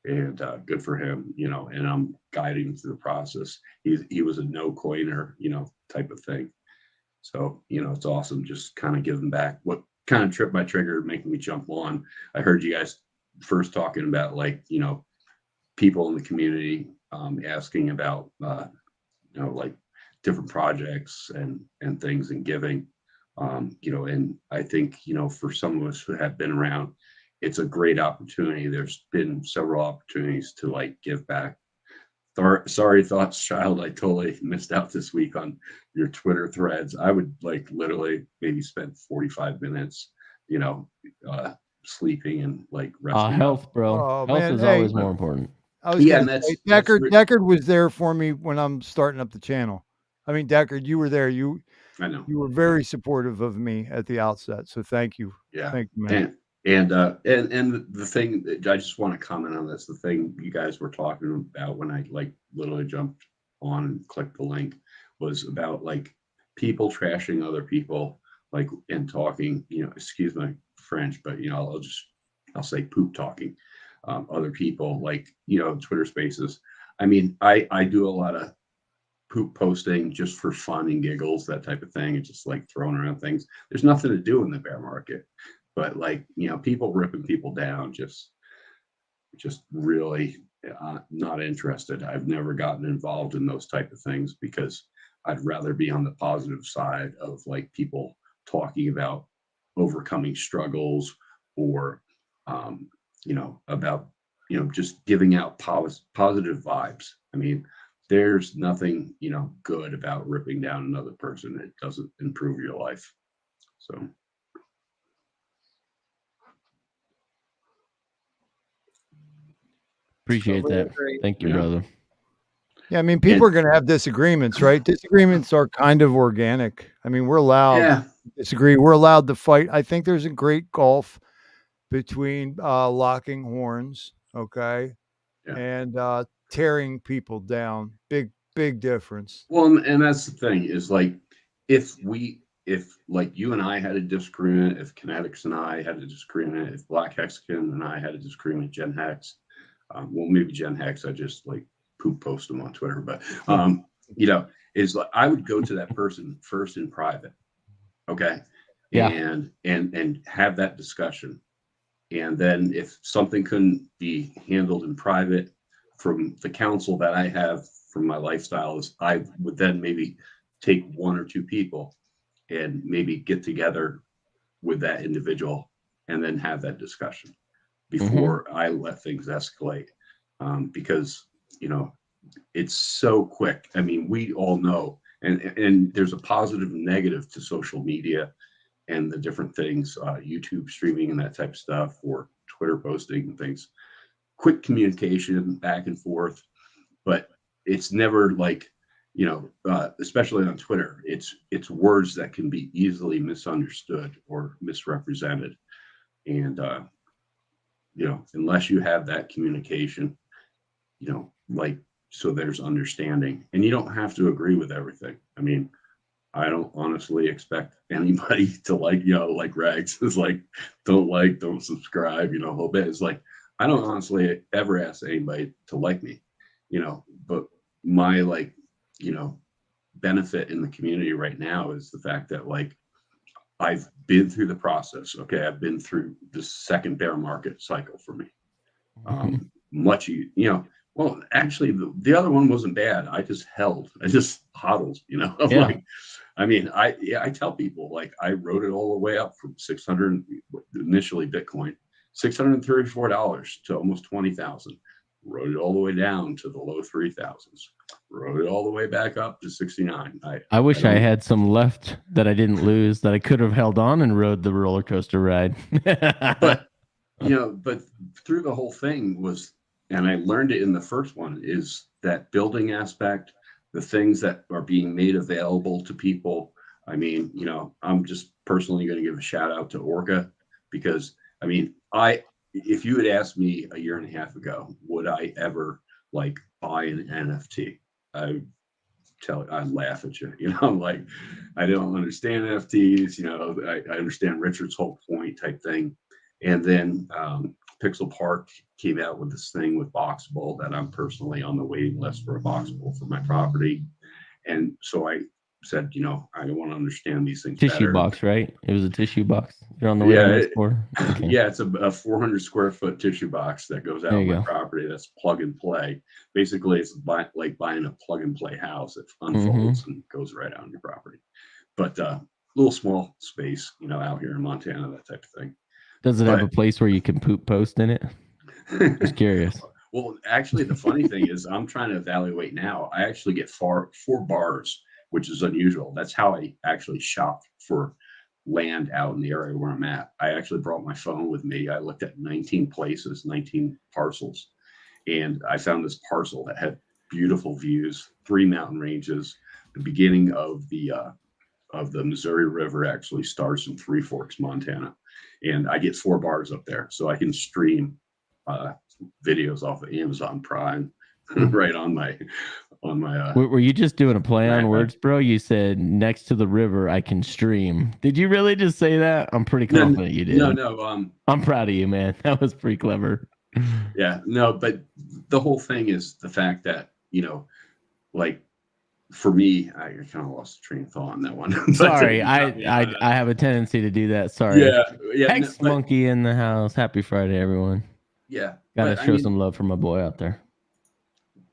and good for him, and I'm guiding him through the process. He was a no coiner, type of thing. So, it's awesome. Just kind of giving back. What kind of tripped my trigger, making me jump on. I heard you guys first talking about like, people in the community asking about, like different projects and things and giving, and I think, for some of us who have been around, it's a great opportunity. There's been several opportunities to like give back. Sorry, Thoughts Child, I totally missed out this week on your Twitter threads. I would like literally maybe spend 45 minutes, sleeping and like resting. Health, bro. Oh, Health man. is Hey, always more important. I was Yeah, gonna and say, that's Deckard was there for me when I'm starting up the channel. I mean, Deckard, you were there. I know. You were very supportive of me at the outset. So thank you. Yeah. Thank you, man. And the thing that I just want to comment on, that's the thing you guys were talking about when I like literally jumped on and clicked the link, was about like people trashing other people, like, and talking, excuse my French, but I'll say poop talking other people, like, Twitter spaces. I mean, I do a lot of poop posting just for fun and giggles, that type of thing, and just like throwing around things. There's nothing to do in the bear market. But like, people ripping people down, just really not interested. I've never gotten involved in those type of things because I'd rather be on the positive side of like people talking about overcoming struggles or, about, just giving out positive vibes. I mean, there's nothing, good about ripping down another person. It doesn't improve your life. So. Appreciate that. Thank you, brother. Yeah, I mean, people are going to have disagreements, right? Disagreements are kind of organic. I mean, we're allowed to disagree. We're allowed to fight. I think there's a great gulf between locking horns, okay, and tearing people down. Big difference. Well, and that's the thing is like, if like you and I had a disagreement, if Kinetics and I had a disagreement, if Black Hexican and I had a disagreement, Gen Hex, well, maybe Gen Hex, I just like poop post them on Twitter, but is like I would go to that person first in private, okay, and have that discussion, and then if something couldn't be handled in private, from the counsel that I have from my lifestyle, is I would then maybe take one or two people and maybe get together with that individual and then have that discussion before I let things escalate, because it's so quick. I mean, we all know, and there's a positive and negative to social media and the different things, YouTube streaming and that type of stuff, or Twitter posting and things. Quick communication back and forth, but it's never like, you know, especially on Twitter, it's words that can be easily misunderstood or misrepresented. And, you know, unless you have that communication, you know, like, so there's understanding, and you don't have to agree with everything. I mean, I don't honestly expect anybody to like, you know, like Rags is like, don't subscribe, you know, a whole bit. It's like, I don't honestly ever ask anybody to like me, you know, but my, like, you know, benefit in the community right now is the fact that, like, I've been through the process. Okay. I've been through the second bear market cycle for me. Much, you know, well, actually the other one wasn't bad. I just hodled, you know. Yeah. Like, I mean, I tell people, like, I wrote it all the way up from 600, initially Bitcoin, $634 to almost 20,000. Wrote it all the way down to the low 3,000s. Wrote it all the way back up to 69. I wish I had some left that I didn't lose, that I could have held on and rode the roller coaster ride. But, you know, but through the whole thing was, and I learned it in the first one, is that building aspect, the things that are being made available to people. I mean, you know, I'm just personally going to give a shout out to Orca, because, I mean, if you had asked me a year and a half ago, would I ever, like, buy an NFT? I'd laugh at you. You know, I'm like, I don't understand NFTs. You know, I understand Richard's whole point type thing. And then Pixel Park came out with this thing with Boxable that I'm personally on the waiting list for a Boxable for my property. And so I said, you know, I want to understand these things tissue better. box, right? It was a tissue box. You're on the waiting list for. Okay. Yeah, it's a 400 square foot tissue box that goes out on my property. That's plug and play. Basically, it's like buying a plug and play house. It unfolds and goes right out on your property. But little small space, you know, out here in Montana, that type of thing. Does it have a place where you can poop post in it? Just curious. Well, actually, the funny thing is, I'm trying to evaluate now. I actually get 4 bars, which is unusual. That's how I actually shop for land out in the area where I'm at. I actually brought my phone with me. I looked at 19 places, 19 parcels, and I found this parcel that had beautiful views, 3 mountain ranges. The beginning of the Missouri River actually starts in Three Forks, Montana, and I get 4 bars up there, so I can stream videos off of Amazon Prime right on my Were you just doing a play on words, bro? You said next to the river I can stream. Did you really just say that? I'm pretty confident you did. No. I'm proud of you, man. That was pretty clever. Yeah, no, but the whole thing is the fact that, you know, like, for me, I kind of lost the train of thought on that one. Sorry, I have a tendency to do that. Sorry. Yeah. Hex Monkey in the house. Happy Friday, everyone. Yeah. Gotta show some love for my boy out there.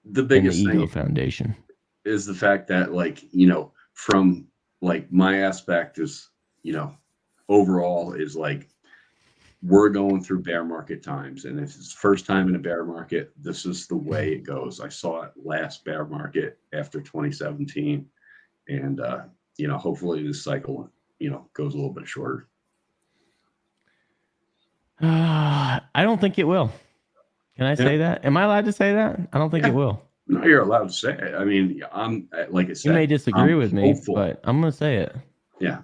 The biggest thing Ego Foundation is the fact that, like, you know, from, like, my aspect is, you know, overall is, like, we're going through bear market times, and if it's the first time in a bear market, this is the way it goes. I saw it last bear market after 2017, and you know, hopefully this cycle, you know, goes a little bit shorter. I don't think it will. Can I say that? Am I allowed to say that? I don't think it will. No, you're allowed to say it. I mean, I'm, like I said, you may disagree with me, hopeful. But I'm going to say it. Yeah.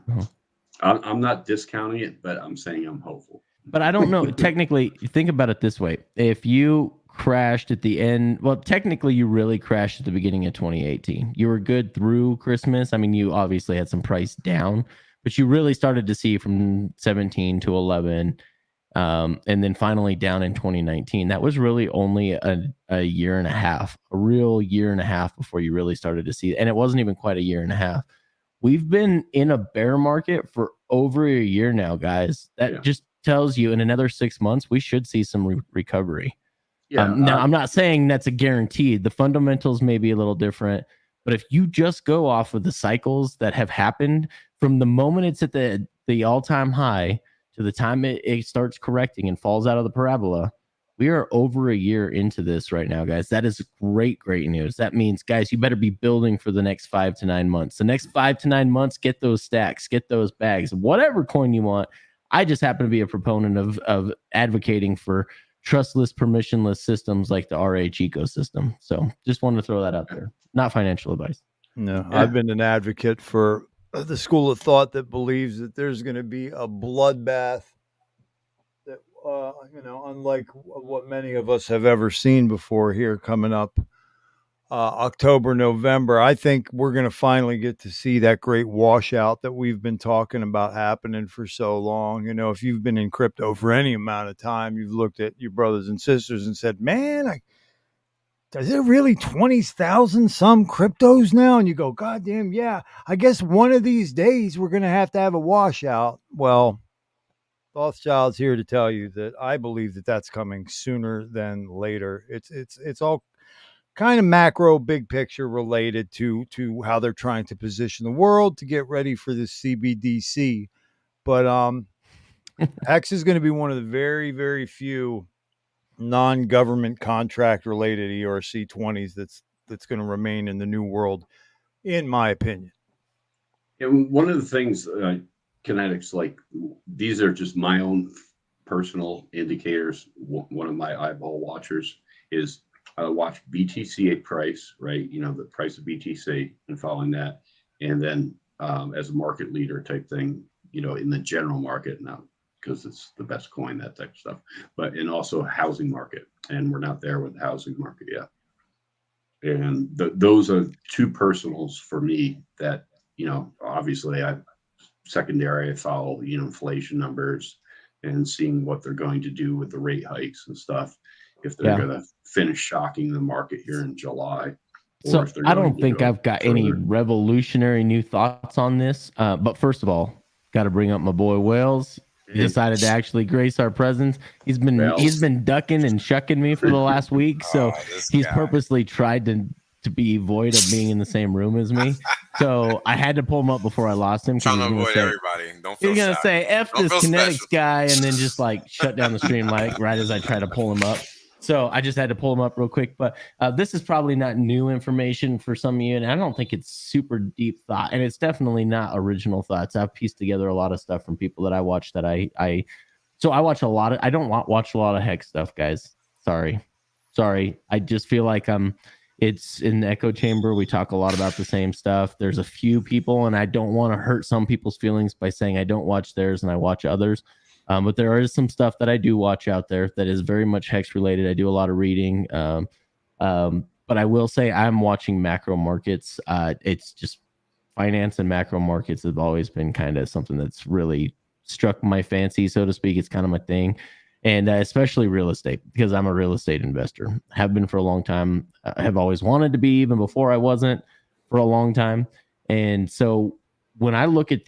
I'm not discounting it, but I'm saying I'm hopeful. But I don't know. Technically, think about it this way. If you crashed at the end, well, technically you really crashed at the beginning of 2018. You were good through Christmas. I mean, you obviously had some price down, but you really started to see from 17 to 11. And then finally down in 2019. That was really only a year and a half, a real year and a half before you really started to see it. And it wasn't even quite a year and a half. We've been in a bear market for over a year now, guys. That just tells you in another 6 months, we should see some recovery. Now, I'm not saying that's a guarantee. The fundamentals may be a little different, but if you just go off of the cycles that have happened from the moment it's at the all-time high to the time it starts correcting and falls out of the parabola, we are over a year into this right now, guys. That is great news. That means, guys, you better be building for the next 5 to 9 months. The next 5 to 9 months, get those stacks, get those bags, whatever coin you want. I just happen to be a proponent of advocating for trustless, permissionless systems like the RH ecosystem. So just wanted to throw that out there. Not financial advice. No, I've been an advocate for the school of thought that believes that there's going to be a bloodbath that, unlike what many of us have ever seen before here coming up October, November. I think we're going to finally get to see that great washout that we've been talking about happening for so long. If you've been in crypto for any amount of time, you've looked at your brothers and sisters and said, man, is there really 20,000 some cryptos now? And you go, God damn, yeah. I guess one of these days we're going to have a washout. Well, Rothschild's here to tell you that I believe that that's coming sooner than later. It's all kind of macro, big picture related to how they're trying to position the world to get ready for the CBDC. But Hex is going to be one of the very, very few non-government contract related ERC-20s that's going to remain in the new world, in my opinion. And one of the things, Kinetics, like these are just my own personal indicators. One of my eyeball watchers is watch BTC price, right? The price of BTC and following that. And then as a market leader type thing, in the general market now, because it's the best coin, that type of stuff, but and also housing market. And we're not there with the housing market yet. And those are two personals for me that, obviously I follow, inflation numbers and seeing what they're going to do with the rate hikes and stuff. If they're going to finish shocking the market here in July. So I don't think I've got any revolutionary new thoughts on this. But first of all, got to bring up my boy Wales. He decided to actually grace our presence. He's been ducking and shucking me for the last week. So he's purposely tried to be void of being in the same room as me. So I had to pull him up before I lost him. Trying to avoid everybody. Don't feel He's going to say, F this Kinetics guy, and then just like shut down the stream right as I try to pull him up. So I just had to pull him up real quick. But this is probably not new information for some of you, and I don't think it's super deep thought. And it's definitely not original thoughts. I've pieced together a lot of stuff from people that I watch that I watch a lot of, I don't watch a lot of Hex stuff, guys. Sorry. I just feel like it's in the echo chamber. We talk a lot about the same stuff. There's a few people, and I don't want to hurt some people's feelings by saying I don't watch theirs and I watch others. But there is some stuff that I do watch out there that is very much Hex related. I do a lot of reading. But I will say I'm watching macro markets. It's just finance and macro markets have always been kind of something that's really struck my fancy, so to speak. It's kind of my thing. And especially real estate, because I'm a real estate investor. Have been for a long time. Have always wanted to be, even before I wasn't, for a long time. And so when I look at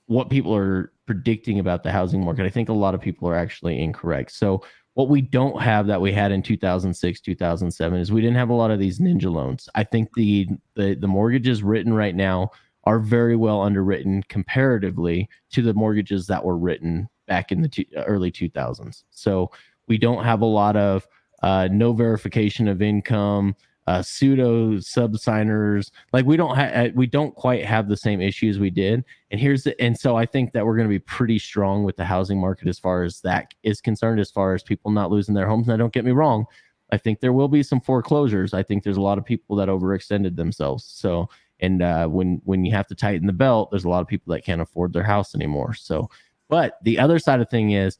what people are predicting about the housing market, I think a lot of people are actually incorrect. So what we don't have that we had in 2006, 2007 is we didn't have a lot of these ninja loans. I think the mortgages written right now are very well underwritten comparatively to the mortgages that were written back in the early 2000s. So we don't have a lot of no verification of income, pseudo subsigners. Like we don't quite have the same issues we did. And so I think that we're going to be pretty strong with the housing market as far as that is concerned, as far as people not losing their homes. Now, don't get me wrong. I think there will be some foreclosures. I think there's a lot of people that overextended themselves. So, and when you have to tighten the belt, there's a lot of people that can't afford their house anymore. So, but the other side of thing is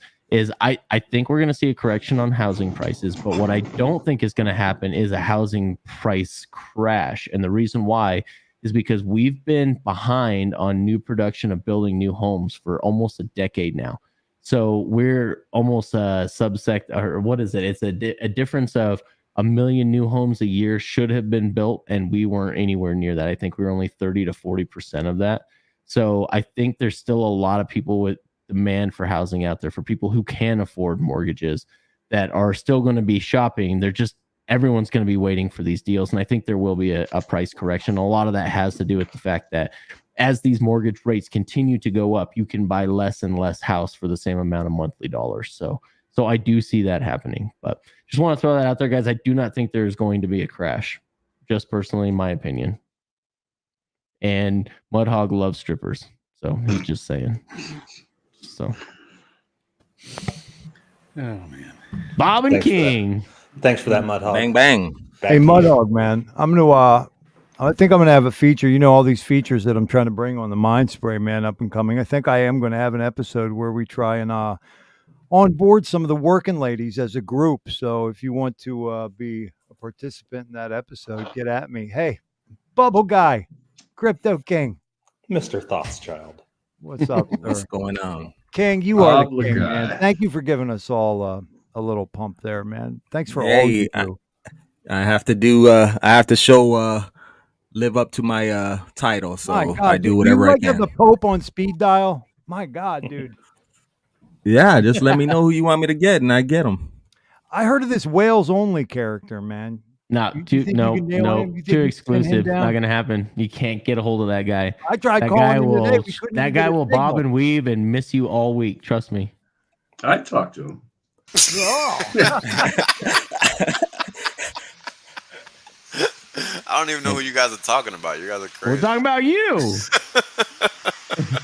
I think we're going to see a correction on housing prices, but what I don't think is going to happen is a housing price crash. And the reason why is because we've been behind on new production of building new homes for almost a decade now. So we're almost a subsect, or what is it? It's a difference of 1 million new homes a year should have been built, and we weren't anywhere near that. I think we were only 30 to 40% of that. So I think there's still a lot of people with demand for housing out there, for people who can afford mortgages, that are still going to be shopping. Everyone's going to be waiting for these deals. And I think there will be a price correction. A lot of that has to do with the fact that as these mortgage rates continue to go up, you can buy less and less house for the same amount of monthly dollars. So I do see that happening, but just want to throw that out there, guys. I do not think there's going to be a crash, just personally, in my opinion. And Mudhog loves strippers. So he's just saying. So, Oh man. Bob and Thanks for that. King. Thanks for that, Mud Hog. Bang bang. Back Hey, to Mud you. Hog, man. I think I'm gonna have a feature. You know, all these features that I'm trying to bring on the Mind Spray, man, up and coming. I think I am going to have an episode where we try and onboard some of the working ladies as a group. So if you want to be a participant in that episode, get at me. Hey, Bubble Guy, Crypto King, Mr. Thoughtschild. what's up, What's sir? going on? King, you are the Bubble king, Guy. man. Thank you for giving us all a little pump there, man. Thanks for all Hey, you do. I have to do. I have to show. Live up to my title, so My God, I do dude, whatever you I like have can. the Pope on speed dial. My God, dude. Yeah, just let me know who you want me to get, and I get them. I heard of this Wales only character, man. No, You too think you no, can nail no, him? You think too you can pin him exclusive. down? Not gonna happen. You can't get a hold of that guy. I tried That calling guy him today. will. We couldn't That even guy get a will bob signal. and weave and miss you all week. Trust me. I talked to him. Oh. I don't even know who you guys are talking about. You guys are We're crazy. talking about you.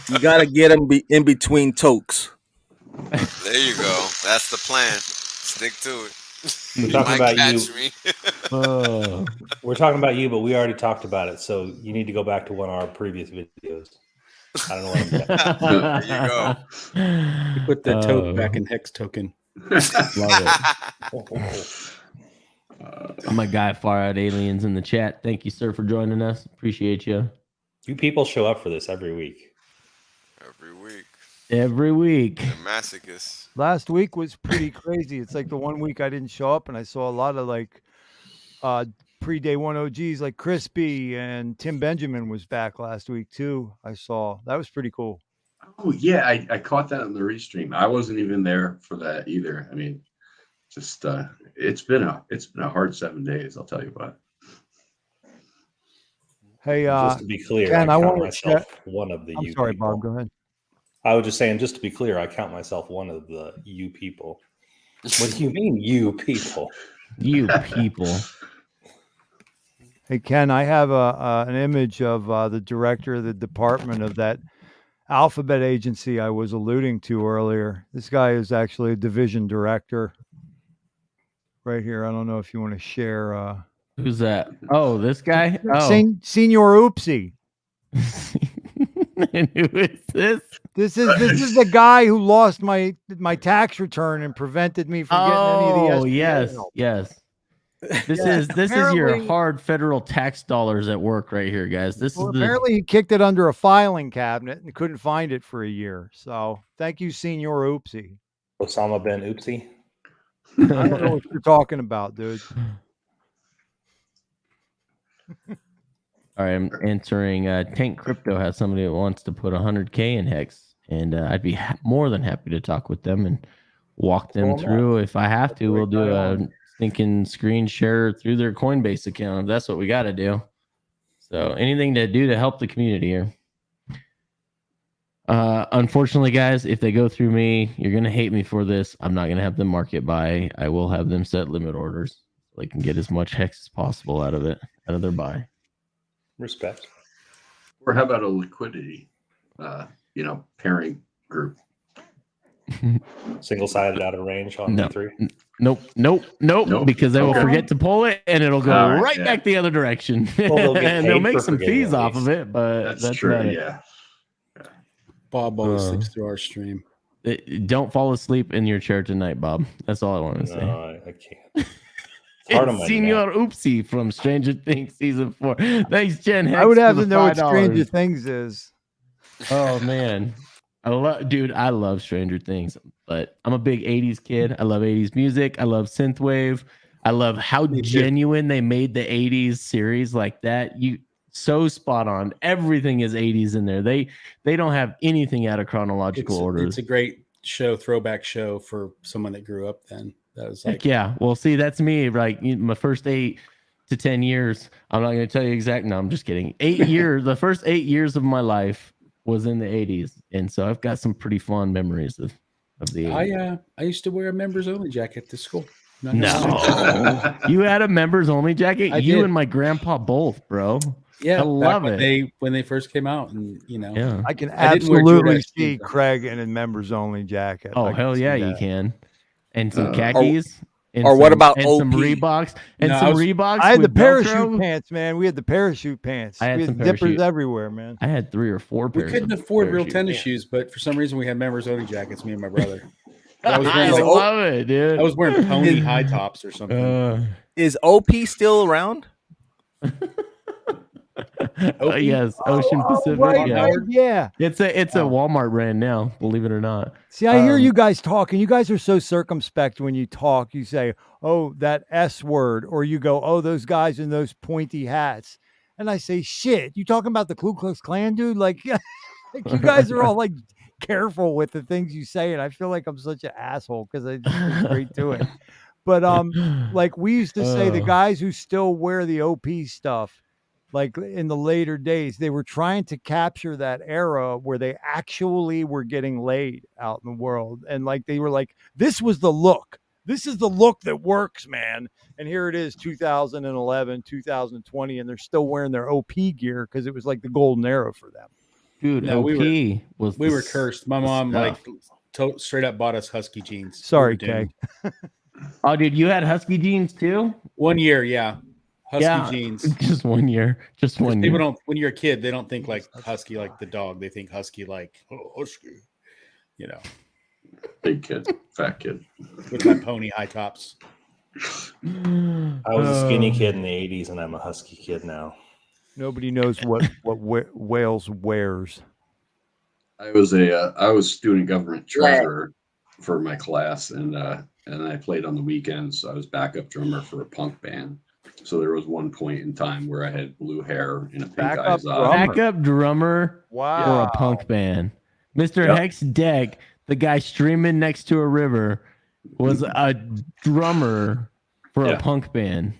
You gotta get them in between tokes. There you go. That's the plan. Stick to it. We're You talking might about catch you. me. Oh. We're talking about you, but we already talked about it. So you need to go back to one of our previous videos. I don't know what I'm saying. There you go. You put the toke Oh, back in Hex token. love it. My guy, Far Out Aliens in the chat. Thank you, sir, for joining us. Appreciate you. You people show up for this every week. Every week. Every week. The masochist. Last week was pretty crazy. It's like the one week I didn't show up, and I saw a lot of like pre-day one OGs like Crispy and Tim Benjamin was back last week too. I saw that was pretty cool. Oh yeah, I caught that on the restream. I wasn't even there for that either. I mean, just it's been a hard 7 days. I'll tell you what. Hey, Just to be clear, Ken, I I count wanna myself one of the I'm you sorry, people. Bob. Go ahead. I was just saying, just to be clear, I count myself one of the you people. What do you mean, you people? You people. Hey, Ken, I have an image of the director of the department of that alphabet agency I was alluding to earlier. This guy is actually a division director right here. I don't know if you want to share. Who's that? Oh, this guy? Oh. Senior Oopsie. And who is this? This is the guy who lost my tax return and prevented me from getting any of the Oh, SBA yes, help. yes. This Yeah, is your apparently- hard federal tax dollars at work right here, guys. This Well, is the apparently he kicked it under a filing cabinet and couldn't find it for a year. So thank you, Senior Oopsie. Osama bin Oopsie. I don't know what you're talking about, dude. All right, I'm entering Tank Crypto has somebody that wants to put 100K in Hex, and I'd be more than happy to talk with them and walk them Well, through. If I have to, we'll do right a on. stinking screen share through their Coinbase account. That's what we got to do. So anything to do to help the community here. Unfortunately, guys, if they go through me, you're going to hate me for this. I'm not going to have them market buy. I will have them set limit orders so they can get as much Hex as possible out of their buy. Respect. Or how about a liquidity, pairing group? Single-sided out of range on No. V3. Nope, because they will Okay. forget to pull it and it'll go All right, right yeah. back the other direction. Well, they'll get and they'll paid make for some forgetting fees at off of least. it, but that's true. about it. Yeah. Bob always sleeps through our stream. Don't fall asleep in your chair tonight, Bob. That's all I want to say. No, I can't. It's hard on my It's Senor Oopsie from Stranger Things season 4. Thanks, Jen. Hex, I would for have the to know what $5. Stranger Things is. Oh man, I love Stranger Things, but I'm a big 80s kid. I love 80s music. I love synthwave. I love how genuine they made the 80s series like that. So spot on. Everything is 80s in there. They don't have anything out of chronological order. It's a great show, throwback show for someone that grew up then. That was like, Heck yeah. Well, see, that's me. Like my first 8 to 10 years. I'm not going to tell you exact. No, I'm just kidding. 8 years. The first 8 years of my life was in the 80s, and so I've got some pretty fond memories of the 80s. I used to wear a members only jacket to school. No, you had a members only jacket. I You did. and my grandpa both, bro. Yeah, I love back it. when they first came out, and Yeah. I can I didn't wear Jordache absolutely shoes, see though. Craig in a members only jacket. Oh I can hell see yeah, that. you can. And some Or- khakis. And or what some- about and some OP? Reeboks and No, some I was- Reeboks I had the with parachute Velcro. pants, man. We had the parachute pants. I had We some had zippers parachute. everywhere, man. I had 3 or 4 We pairs. couldn't of afford real parachute tennis pants. shoes, but for some reason we had members only jackets. Me and my brother. I was I wearing like love it, dude. I was wearing pony high tops or something. Is OP still around? Yes, Ocean Pacific. Right, yeah. right, yeah. It's a Walmart brand now, believe it or not. See, I hear you guys talking. You guys are so circumspect when you talk. You say, "Oh, that S word," or you go, "Oh, those guys in those pointy hats." And I say, "Shit, you talking about the Ku Klux Klan, dude?" Like, like you guys are all like careful with the things you say, and I feel like I'm such an asshole because I just go straight to it. But like we used to say, the guys who still wear the OP stuff, like in the later days, they were trying to capture that era where they actually were getting laid out in the world. And like, they were like, this was the look. This is the look that works, man. And here it is, 2011, 2020, and they're still wearing their OP gear because it was like the golden era for them. Dude, No, OP we we were cursed. My mom stuff. straight up bought us Husky jeans. Sorry, We were Kay. doomed. Oh, dude, you had Husky jeans too? 1 year, yeah. Husky Yeah, jeans. Just 1 year. Just 1 People year. don't. When you're a kid, they don't think like husky like the dog. They think husky like husky. You know, Big kid, fat kid. with my pony high tops. I was a skinny kid in the 80s, and I'm a husky kid now. Nobody knows what Wales wears. I was student government treasurer for my class, and I played on the weekends. So I was backup drummer for a punk band. So there was one point in time where I had blue hair and a pink eyes. Backup drummer Wow. for a punk band. Mr. Yep. Hex Deck, the guy streaming next to a river, was a drummer for a punk band.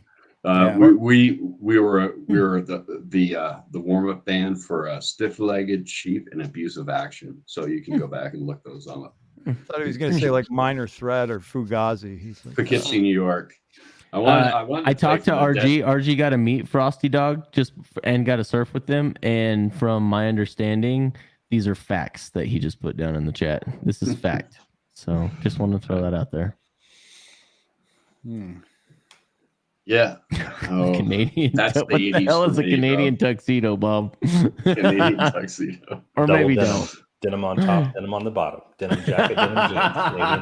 We were the warm up band for a Stiff-Legged Sheep and Abusive Action. So you can go back and look those up. I thought he was going to say like Minor Threat or Fugazi. He's like, Poughkeepsie, New York. I talked to RG. RG got to meet Frosty Dog and got to surf with them. And from my understanding, these are facts that he just put down in the chat. This is fact. So just wanted to throw that out there. Yeah. Oh, Canadian. That's What the 80s hell for is a me, Canadian bro. tuxedo, Bob? Canadian tuxedo. Or Double maybe denim. don't. Denim on top, denim on the bottom. Denim jacket, denim jeans, Canadian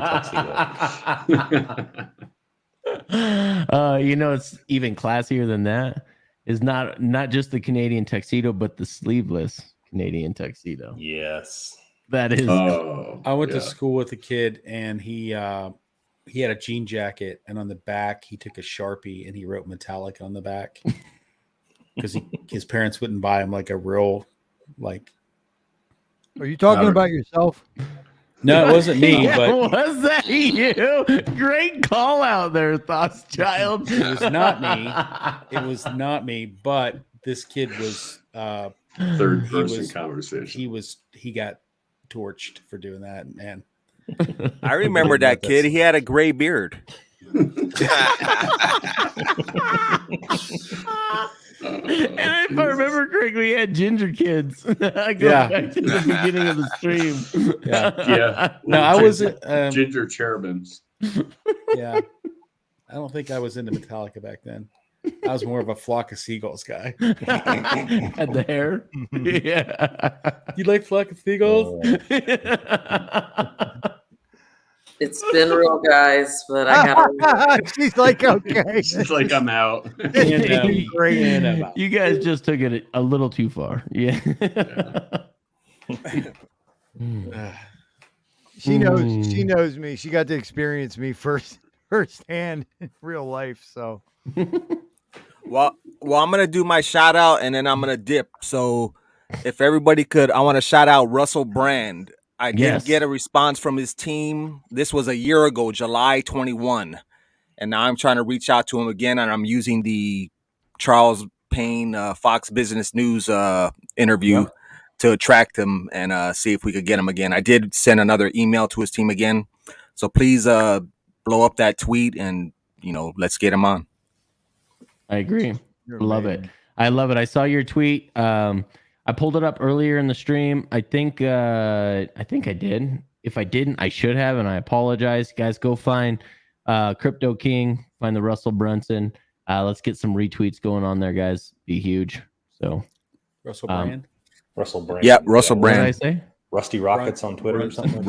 tuxedo. It's even classier than that. Is not just the Canadian tuxedo, but the sleeveless Canadian tuxedo. Yes. That is. I went to school with a kid, and he had a jean jacket, and on the back he took a Sharpie and he wrote Metallica on the back because his parents wouldn't buy him like a real like. Are you talking about yourself? No, it wasn't me, but was that you? Great call out there, Thoughts Child. it was not me. It was not me, but this kid was Third person conversation. He got torched for doing that, man. I remember that kid. He had a gray beard. And if I remember correctly, he had ginger kids. I go back to the beginning of the stream. Yeah. No, I wasn't. Ginger cherubims. Yeah. I don't think I was into Metallica back then. I was more of a Flock of Seagulls guy. Had the hair. Yeah. You like Flock of Seagulls? It's been real, guys, but I gotta. She's like, okay. She's like, I'm out. You guys just took it a little too far. Yeah. She knows me. She got to experience me firsthand in real life. So Well, I'm gonna do my shout out and then I'm gonna dip. So if everybody could, I want to shout out Russell Brand. I did get a response from his team. This was a year ago, July 21. And now I'm trying to reach out to him again. And I'm using the Charles Payne Fox Business News interview to attract him and see if we could get him again. I did send another email to his team again. So please blow up that tweet and, let's get him on. I agree. Love it. I love it. I saw your tweet. I pulled it up earlier in the stream. I think I did. If I didn't, I should have, and I apologize. Guys, go find Crypto King, find the Russell Brunson. Let's get some retweets going on there, guys. Be huge. So Russell Brand. Russell Brand. Yeah, Russell what did Brand. I say? Rusty Rockets on Twitter or something.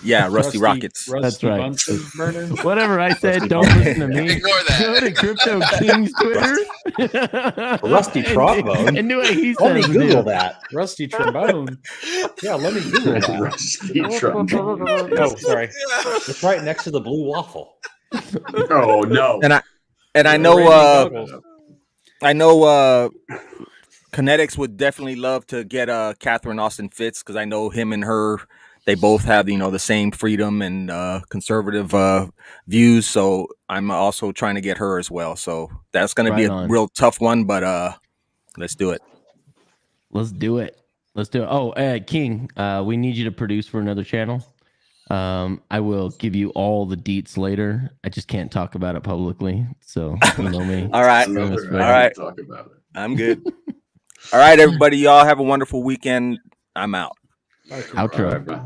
Yeah, Rusty Rockets. That's right. Bunsen burner. Whatever I said, don't listen to me. Ignore that. Go to Crypto King's Twitter. Rusty trombone. And do what he Let me says. Google that. Rusty trombone. Yeah, let me Google that. Rusty trombone. Oh, sorry. It's right next to the blue waffle. Oh no. And I know Kinetics would definitely love to get Catherine Austin Fitz, because I know him and her, they both have the same freedom and conservative views. So I'm also trying to get her as well. So that's going to be a real tough one, but let's do it. Let's do it. Oh, King, we need you to produce for another channel. I will give you all the deets later. I just can't talk about it publicly. So you know me. All right. All right. Talk about it. I'm good. All right, everybody. Y'all have a wonderful weekend. I'm out. Outro. All right, bye.